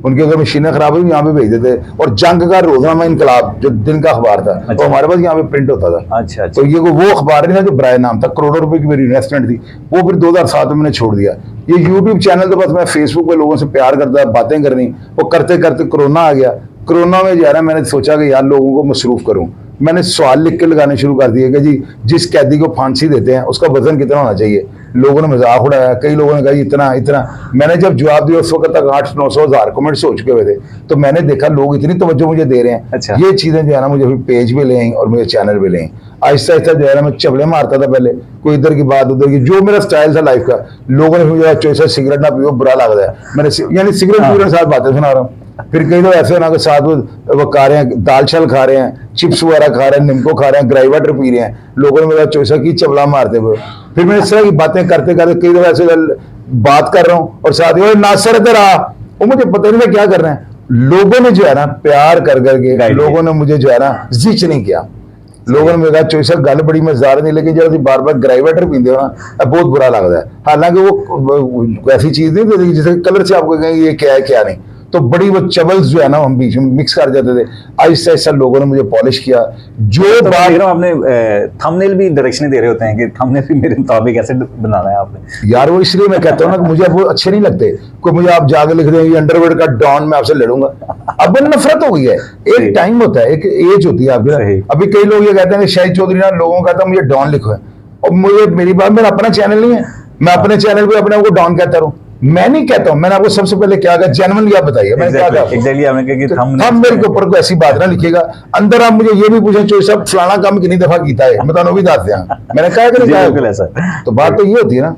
उनकी अगर मशीनें खराब हुई यहाँ पे भेज देते। और जंग का रोजनामा इनकलाब जो दिन का अखबार था, अच्छा। तो हमारे पास यहाँ पे प्रिंट होता था। अच्छा। तो ये वो अखबार नहीं था जो बराए नाम था, करोड़ों रुपए की मेरी इन्वेस्टमेंट थी, वो फिर 2007 में मैंने छोड़ दिया। ये यूट्यूब चैनल तो बस मैं फेसबुक पे लोगों से प्यार करता, बातें करनी, वो करते करते कोरोना आ गया। कोरोना में जो है ना, मैंने सोचा कि यार लोगों को मसरूफ करूं। मैंने सवाल लिख के लगाने शुरू कर दिए कि जी जिस कैदी को फांसी देते हैं उसका वजन कितना होना चाहिए। लोगों ने मजाक उड़ाया, कई लोगों ने कहा इतना इतना। मैंने जब जवाब दिया उस वक्त तक 800-900 कमेंट्स हो चुके हुए थे। तो मैंने देखा लोग इतनी तवज्जो मुझे दे रहे हैं। अच्छा। ये चीजें जो है ना मुझे पेज पे ले आई और मुझे चैनल पे ले आई। आहिस्ता आहिस्ता जो है ना, मैं चबले मारता था पहले, कोई इधर की बात उधर की, जो मेरा स्टाइल था लाइफ का। लोगों ने मुझे चोइसा सिगरेट ना पियो, बुरा लग रहा है, मैंने यानी सिगरेट पी रहे साथ बातें सुना रहा हूँ। फिर कई लोग ऐसे ना कि साथ वो खा रहे हैं, दाल छल खा रहे हैं, चिप्स वगैरह खा रहे हैं, निम्को खा रहे हैं, ग्राई वाटर पी रहे हैं। लोगों ने मेरा चोइसा की चबला मारते हुए। फिर मैं इस तरह की बातें करते करते कई दफा ऐसे बात कर रहा हूँ और साथ ही नासर रहा, वो मुझे पता नहीं था क्या कर रहे हैं। लोगों ने जो है ना प्यार कर करके, लोगों ने मुझे जो है ना जिच नहीं किया। लोगों ने मेरा चोइसा गल बड़ी मजेदार नहीं, लेकिन जब बार बार ग्राई वाटर पीते हो ना, बहुत बुरा लगता है। हालांकि वो ऐसी चीज नहीं थी जिसे कलर से आपको कहेंगे ये क्या है क्या नहीं। तो बड़ी वो चबल्स जो है ना हम बीच में मिक्स कर जाते थे। आहिस्ता आहिस्ता लोगों ने मुझे पॉलिश किया। जो तो बात आपने थंबनेल भी डायरेक्शन दे रहे होते हैं कि थंबनेल भी मेरे मुताबिक ऐसे बनाना है आपने। यार वो इसलिए मैं कहता हूँ ना कि मुझे अब वो अच्छे नहीं लगते। कोई मुझे आप जाके लिख दें अंडरवर्ल्ड का डॉन, मैं आपसे लड़ूंगा। अब नफरत हो गई है। एक टाइम होता है, एक एज होती है आपकी। अभी कई लोग ये कहते हैं कि शाहिद चौधरी ना लोगों का कहता है मुझे डॉन लिखो है। और मुझे मेरी बात, मेरा अपना चैनल नहीं है, मैं अपने चैनल पे अपने आप को डॉन कहता रहूं? मैं नहीं कहता हूं। मैंने आपको सबसे पहले क्या कहा, जेन्युइनली आप बताइए मैंने क्या कहा? एग्जैक्टली आपने कहा कि हम मेरे के ऊपर कोई ऐसी बात ना लिखिएगा। अंदर आप मुझे ये भी पूछे चोई साहब फलाना काम कितनी दफा कीता है, मैं तो भी दस दिया, मैंने कहा कि नहीं जी, कहा? बिल्कुल ऐसा। तो बात तो ये होती है ना।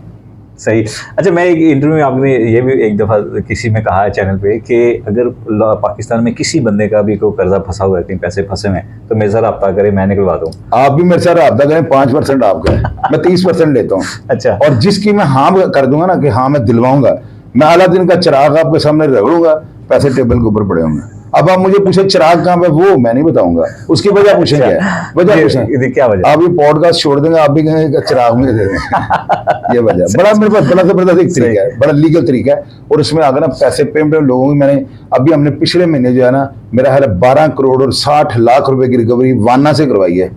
सही। अच्छा, मैं एक इंटरव्यू में आपने ये भी एक दफ़ा किसी में कहा है चैनल पे कि अगर पाकिस्तान में किसी बंदे का भी कोई कर्जा फंसा हुआ है, कहीं पैसे फंसे हुए हैं, तो मेरे साथ रब्ता करे, मैं निकलवा दूँ। आप भी मेरे साथ रब्ता करें, 5% आपका है, मैं 30% लेता हूँ। अच्छा। और जिसकी मैं हाँ कर दूंगा ना कि हाँ मैं दिलवाऊंगा, मैं आला दिन का चिराग आपके सामने रगड़ूंगा, पैसे टेबल के ऊपर पड़े होंगे। अब आप मुझे पूछे चिराग कहाँ पे, वो मैं नहीं बताऊंगा, उसकी वजह पूछें क्या है, वजह पूछें क्या वजह? आप ये पॉडकास्ट छोड़ देंगे, आप भी कहेंगे कि चिराग मुझे दे दें। ये वजह बड़ा मेरे पास बड़ा जबरदस्त एक तरीका है, बड़ा लीगल तरीका है। और उसमें अगर ना पैसे पेमेंट लोगों की, मैंने अभी हमने पिछले महीने जो है ना, मेरा ख्याल है 12 करोड़ और 60 लाख रुपए की रिकवरी वाना से करवाई है।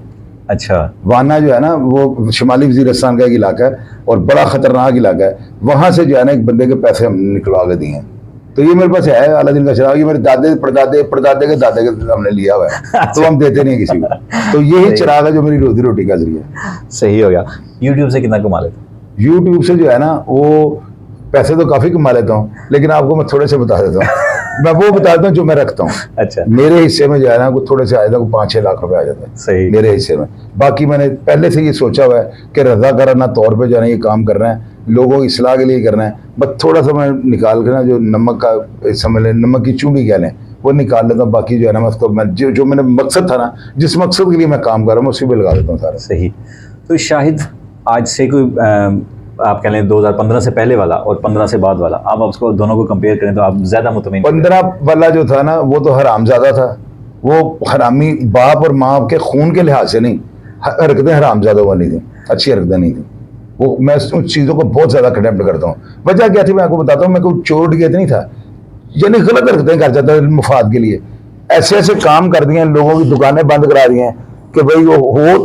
अच्छा। वाना जो है ना वो शिमाली वजीरिस्तान का एक इलाका है और बड़ा खतरनाक इलाका है, वहां से जो है ना एक बंदे के पैसे हमने निकलवा के दिए हैं। तो ये मेरे पास है आला दिन का चिराग, ये मेरे दादे परदादे परदादे के दादे के हमने लिया हुआ है, तो हम देते नहीं किसी को। तो यही चिराग है जो मेरी रोजी रोटी का जरिया। सही हो गया। यूट्यूब से कितना कमा लेते? यूट्यूब से जो है ना वो पैसे तो काफी कमा लेता हूँ, लेकिन आपको मैं थोड़े से बता देता हूँ। मैं वो बता देता हूँ जो मैं रखता हूँ। अच्छा। मेरे हिस्से में जो है ना थोड़े से आया था, 5-6 लाख रुपए आ जाता है। सही। मेरे हिस्से में। बाकी मैंने पहले से ये सोचा हुआ है कि रजाकाराना तौर पे जो है ना ये काम कर रहे हैं, लोगों की सलाह के लिए कर रहे हैं, बस थोड़ा सा मैं निकाल के ना जो नमक का समझ लें, नमक की चूड़ी कह लें, वो निकाल लेता हूँ। बाकी जो है ना मैं उसको, मैं जो मैंने मकसद था ना, जिस मकसद के लिए मैं काम कर रहा हूँ उसी पे लगा देता हूँ सारा। सही। तो शाहिद आज से कोई आप कह लें 2015 से पहले वाला और 15 से बाद वाला, आप उसको दोनों को कंपेयर करें तो आप ज्यादा मुतमईन? 15 वाला जो था ना वो तो हरामजादा था, वो हरामी बाप और माँ के खून के लिहाज से नहीं, हरकतें हरामजादों वाली थी, अच्छी हरकतें नहीं थी वो। मैं उन चीज़ों को बहुत ज़्यादा कंडेम करता हूँ। वजह क्या थी मैं आपको बताता हूँ, मैं कोई चोर डकैत नहीं था, यानी गलत हरकतें कर जाता है मुफाद के लिए। ऐसे ऐसे काम कर दिए, लोगों की दुकानें बंद करा दी हैं कि भाई वो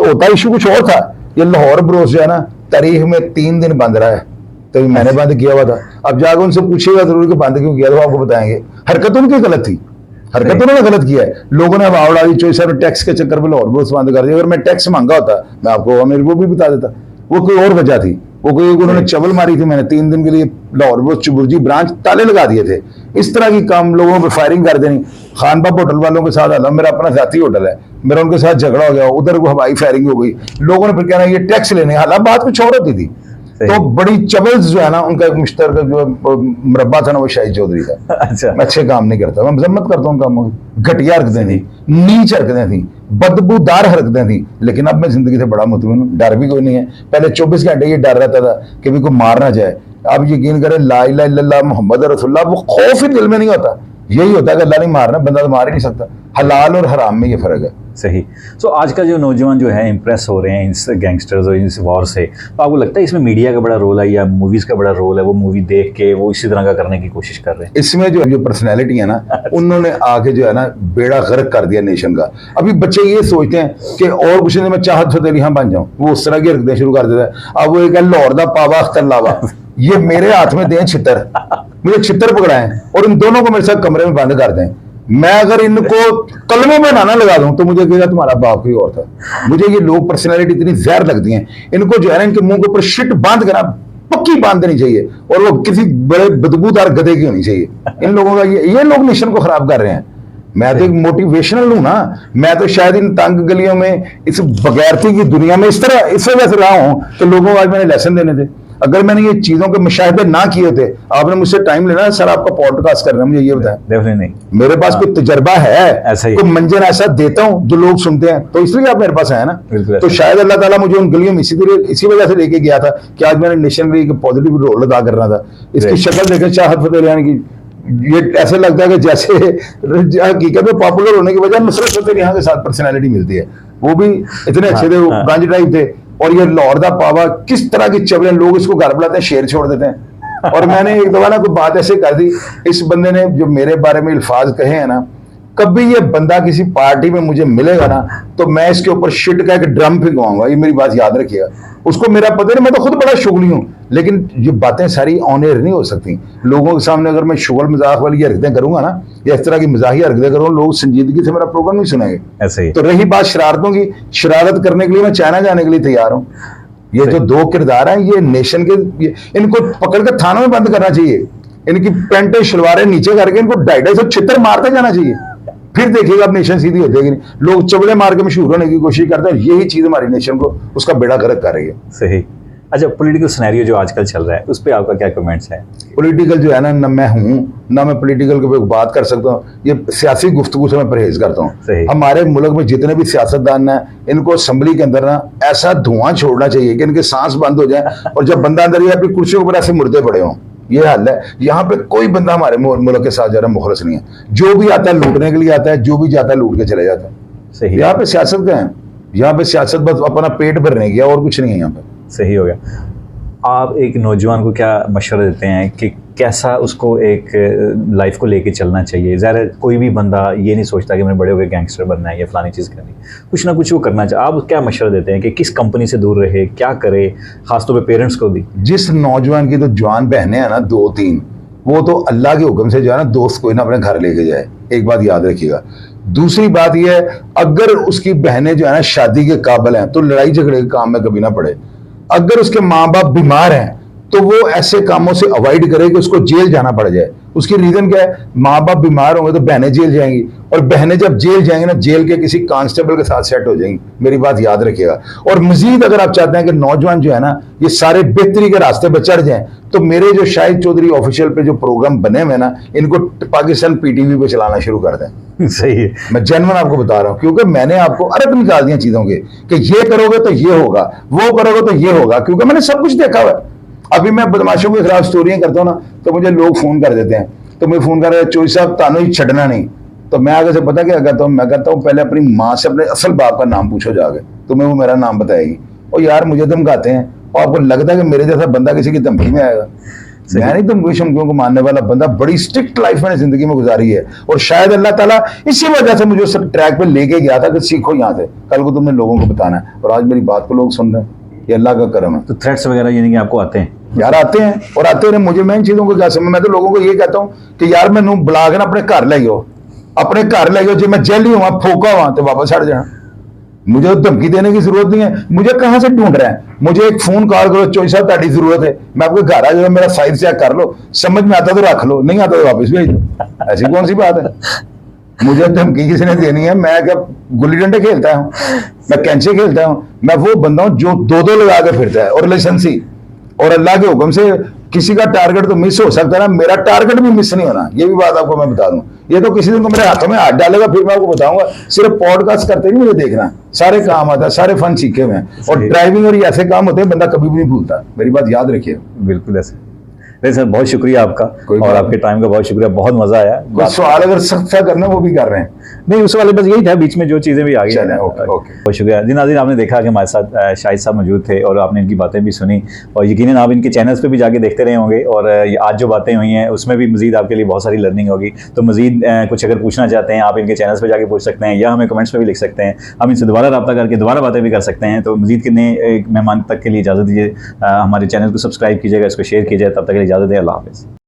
होता इशू कुछ और था। ये लाहौर ब्रोस जो है ना तारीख में 3 दिन बंद रहा है, तो मैंने बंद किया हुआ था। अब जाकर उनसे पूछेगा जरूर कि बंद क्यों किया, तो आपको बताएंगे। हरकत उनकी गलत थी, हरकत उन्होंने गलत किया है। लोगों ने हवा उड़ा दी, चोई सर टैक्स के चक्कर में लाहौर ब्रोस बंद कर दिया। अगर मैं टैक्स मांगा होता मैं आपको मेरे को भी बता देता, वो कोई और वजह थी। वो कोई उन्होंने चबल मारी थी, मैंने 3 दिन के लिए लाहौर ब्रोस चुबुर्जी ब्रांच ताले लगा दिए थे। इस तरह की काम, लोगों पर फायरिंग कर देनी। खानबाब होटल वालों के साथ आना, मेरा अपना जाती होटल है, मेरा उनके साथ झगड़ा हो गया, उधर को हवाई फायरिंग हो गई। लोगों ने फिर कहना ये टैक्स लेने, हालांकि बात कुछ और होती थी। तो बड़ी चबल्स जो है ना, उनका एक मुश्तरका जो मुरब्बा था ना वो शाहिद चौधरी था। अच्छा। मैं अच्छे काम नहीं करता, मैं मजम्मत करता हूँ कामों की। घटिया हरकतें थी, नीच हरकतें थी, बदबूदार हरकतें थी, लेकिन अब मैं जिंदगी से बड़ा मुतमईन हूं, डर भी कोई नहीं है। पहले 24 घंटे ये डर रहता था कि भी कोई मार ना जाए। अब यकीन करें ला इलाहा इल्लल्लाह मुहम्मद रसूलुल्लाह, वो खौफ ही दिल में नहीं होता। यही होता है कि अल्लाह नहीं मारना, बंदा तो मार ही नहीं सकता। हलाल और हराम में ये फर्क है। सही। सो आज का जो नौजवान जो है इम्प्रेस हो रहे हैं इस गैंगस्टर्स और इस वॉर से, तो आपको लगता है इसमें मीडिया का बड़ा रोल है या मूवीज़ का बड़ा रोल है? वो मूवी देख के वो इसी तरह का करने की कोशिश कर रहे हैं। इसमें जो पर्सनैलिटी है ना, उन्होंने आके जो है ना बेड़ा गर्क कर दिया नेशन का। अभी बच्चे ये सोचते हैं कि और कुछ नहीं, मैं चाहत फतेह अली खान बन जाऊं, वो उस तरह की हरकतें शुरू कर देता है। अब वो एक लाहौर दा पावा अख्तर लावा, ये मेरे हाथ में दें छितर, मुझे छितर पकड़ाएं और इन दोनों को मेरे साथ कमरे में बंद कर दें। मैं अगर इनको कलमों में ना लगा दूं तो मुझे कहेगा तुम्हारा बाप कोई और था। मुझे ये लोग पर्सनैलिटी इतनी जहर लगती हैं, इनको जो है ना इनके मुंह के ऊपर शिट बांध कर पक्की बांध देनी चाहिए और वो किसी बड़े बदबूदार गधे की होनी चाहिए। इन लोगों का ये लोग नेशन को खराब कर रहे हैं। मैं तो एक मोटिवेशनल हूं ना, मैं तो शायद इन तंग गलियों में इस बगैरती की दुनिया में इस वजह से रहा हूं कि लोगों को आज मैंने लेसन देने थे। अगर मैंने ये चीजों के मुशाहिदे ना किए थे, आपने मुझसे टाइम लेना सर आपका पॉडकास्ट कर रहे हैं, मुझे ये बताएं। डेफिनेटली नहीं, मेरे पास कोई तजर्बा है, ऐसा ही कोई मंजर ऐसा देता हूं जो लोग सुनते हैं, तो इसलिए आप मेरे पास आए ना। बिल्कुल तो शायद अल्लाह ताला मुझे उन गलियों में इसी वजह से लेके गया था कि आज मैंने नेशन में एक पॉजिटिव रोल अदा करना था। इसकी शक्ल देखें चाहत फतेह अली खान की, ये ऐसे लगता है कि जैसे हकीकत में पॉपुलर होने की वजह नुसरत फतेह अली खान के साथ पर्सनैलिटी मिलती है। वो भी इतने अच्छे थे, गांधी टाइप थे। और ये लाहौर दा पावा किस तरह की चबले, लोग इसको घर बुलाते हैं, शेर छोड़ देते हैं। और मैंने एक दफा ना कोई बात ऐसे कर दी, इस बंदे ने जो मेरे बारे में अल्फाज कहे हैं ना, कभी ये बंदा किसी पार्टी में मुझे मिलेगा ना तो मैं इसके ऊपर शिट का एक ड्रम फिंगवाऊंगा, ये मेरी बात याद रखिएगा। उसको मेरा पता नहीं, मैं तो खुद बड़ा शुगली हूं, लेकिन ये बातें सारी ऑन एयर नहीं हो सकती। लोगों के सामने अगर मैं शुगल मजाक वाली हरकतें करूंगा ना, या इस तरह की मजाही हरकतें करूंगा, लोग संजीदगी से मेरा प्रोग्राम नहीं सुनेंगे। ऐसे ही। तो रही बात शरारतों की, शरारत करने के लिए मैं चाइना जाने के लिए तैयार हूं। ये जो दो किरदार हैं ये नेशन के इनको पकड़ के थानों में बंद करना चाहिए, इनकी पैंटें शलवारें नीचे करके इनको 250 छितर मारते जाना चाहिए, फिर देखिएगा अब नेशन सीधी हो जाएगी। लोग चबड़े मार के मशहूर होने की कोशिश करते हैं, यही चीज हमारी नेशन को उसका बेड़ा गर्क कर रही है। सही। अच्छा, पॉलिटिकल सिनेरियो जो आजकल चल रहा है उस पर आपका क्या कमेंट्स है? पॉलिटिकल जो है ना मैं हूँ ना मैं पॉलिटिकल के ऊपर बात कर सकता हूँ, ये सियासी गुफ्तगू से मैं परहेज करता सही। हूँ। हमारे मुल्क में जितने भी सियासतदान हैं इनको असेंबली के अंदर ना ऐसा धुआं छोड़ना चाहिए कि इनके सांस बंद हो जाए और जब बंदा अंदर ये अपनी कुर्सी के ऊपर ऐसे मुर्दे पड़े हों। ये हाल है यहाँ पे, कोई बंदा हमारे मुल्क के साथ जरा मुखलस नहीं है, जो भी आता है लूटने के लिए आता है, जो भी जाता है लूट के चले जाता है। सही। यहाँ पे सियासत का है, यहाँ पे सियासत बस अपना पेट भरने की है और कुछ नहीं है यहाँ पे। सही हो गया। आप एक नौजवान को क्या मशवरा देते हैं कि कैसा उसको एक लाइफ को लेके चलना चाहिए? ज़ाहिर कोई भी बंदा ये नहीं सोचता कि मैंने बड़े होकर गैंगस्टर बनना है या फलानी चीज़ करनी है, कुछ ना कुछ वो करना चाहिए। आप क्या मशवरा देते हैं कि किस कंपनी से दूर रहे, क्या करे, खासतौर पे पेरेंट्स को भी? जिस नौजवान की तो जवान बहनें हैं ना 2-3, वो तो अल्लाह के हुक्म से जो है ना दोस्त कोई ना अपने घर लेके जाए, एक बात याद रखिएगा। दूसरी बात यह है अगर उसकी बहनें जो है ना शादी के काबिल हैं तो लड़ाई झगड़े के काम में कभी ना पड़े। अगर उसके माँ बाप बीमार हैं तो वो ऐसे कामों से अवॉइड करे कि उसको जेल जाना पड़ जाए। उसकी रीजन क्या है? माँ बाप बीमार होंगे तो बहनें जेल जाएंगी, और बहनें जब जेल जाएंगी ना जेल के किसी कांस्टेबल के साथ सेट हो जाएंगी। मेरी बात याद रखिएगा। और मजीद अगर आप चाहते हैं कि नौजवान जो है ना ये सारे बेहतरी के रास्ते पर चढ़ जाएं तो मेरे जो शाहिद चौधरी ऑफिशियल पे जो प्रोग्राम बने हुए ना इनको पाकिस्तान पीटीवी पे चलाना शुरू कर दें। सही है। मैं जेन्युइन आपको बता रहा हूं क्योंकि मैंने आपको अर्थ निकाल दिया चीजों के कि ये करोगे तो ये होगा, वो करोगे तो ये होगा, क्योंकि मैंने सब कुछ देखा हुआ है। अभी मैं बदमाशों के खिलाफ स्टोरियां करता हूँ ना तो मुझे लोग फोन कर देते हैं, तो मुझे फोन कर रहे हैं चोई साहब तानू ही छड़ना नहीं। तो मैं आगे से पता क्या कहता हूँ, मैं कहता हूँ पहले अपनी माँ से अपने असल बाप का नाम पूछो जाके, तुम्हें वो मेरा नाम बताएगी। और यार मुझे धमकाते हैं और आपको लगता है कि मेरे जैसा बंदा किसी की धमकी में आएगा? मैं नहीं धमकी शमकियों को मानने वाला बंदा। बड़ी स्ट्रिक्ट लाइफ मैंने जिंदगी में गुजारी है और शायद अल्लाह ताला इसी वजह से मुझे उस ट्रैक पे लेके गया था कि सीखो यहाँ से, कल को तुमने लोगों को बताना है। और आज मेरी बात को लोग सुन रहे हैं, ये अल्लाह का करम है। तो थ्रेट्स वगैरह यानी कि आपको आते हैं? यार आते हैं और आते रहे मुझे। मैं इन चीजों को क्या समझ, मैं तो लोगों को ये कहता हूँ कि यार मैनू बुला के ना अपने घर ले गयो, अपने घर ले गयो, जो मैं जेली हुआ फोका हुआ तो वापस हट जाना। मुझे तो धमकी देने की जरूरत नहीं है। मुझे कहां से ढूंढ रहे हैं? मुझे एक फोन कॉल करो, चोई साहब ताड़ी जरूरत है, मैं आपके घर आ जाऊँ, मेरा साइज चेक कर लो, समझ में आता तो रख लो, नहीं आता तो वापस भेज दो। ऐसी कौन सी बात है? मुझे धमकी किसी ने देनी है? मैं क्या गुल्ली डंडे खेलता हूँ, मैं कैंचे खेलता हूँ? मैं वो बंदा हूँ जो दो लगा के फिरता है और लाइसेंसी। और अल्लाह के हुक्म से किसी का टारगेट तो मिस हो सकता है ना, मेरा टारगेट भी मिस नहीं होना। ये भी बात आपको मैं बता दूं। ये तो किसी दिन को मेरे हाथों में हाथ डालेगा फिर मैं आपको बताऊंगा। सिर्फ पॉडकास्ट करते नहीं मुझे देखना, सारे काम आता है, सारे फन सीखे हुए हैं। और ड्राइविंग और ये ऐसे काम होते हैं बंदा कभी भी नहीं भूलता। मेरी बात याद रखिए। बिल्कुल ऐसे। नहीं सर, बहुत शुक्रिया आपका और आपके टाइम का बहुत शुक्रिया, बहुत मजा आया। कोई सवाल अगर सख्त सा करना वो भी कर रहे हैं? नहीं, उस वाले बस यही था, बीच में जो चीज़ें भी आ गई। ओके। बहुत शुक्रिया जी। नाज़रीन, आपने देखा कि हमारे साथ शाहिद साहब मौजूद थे और आपने इनकी बातें भी सुनी और यकीनन आप इनके चैनल्स पे भी जाके देखते रहे होंगे। और आज जो बातें हुई हैं उसमें भी मज़ीद आपके लिए बहुत सारी लर्निंग होगी। तो मज़ीद कुछ अगर पूछना चाहते हैं आप इनके चैनल्स पर जाके पूछ सकते हैं या हमें कमेंट्स में भी लिख सकते हैं। हम इनसे दोबारा रब्ता करके दोबारा बातें भी कर सकते हैं। तो मज़ीद कितने एक मेहमान तक के लिए इजाज़त दीजिए। हमारे चैनल को सब्सक्राइब कीजिएगा, इसको शेयर कीजिए। तब तक के लिए इजाज़त है। अल्लाह हाफ़िज़।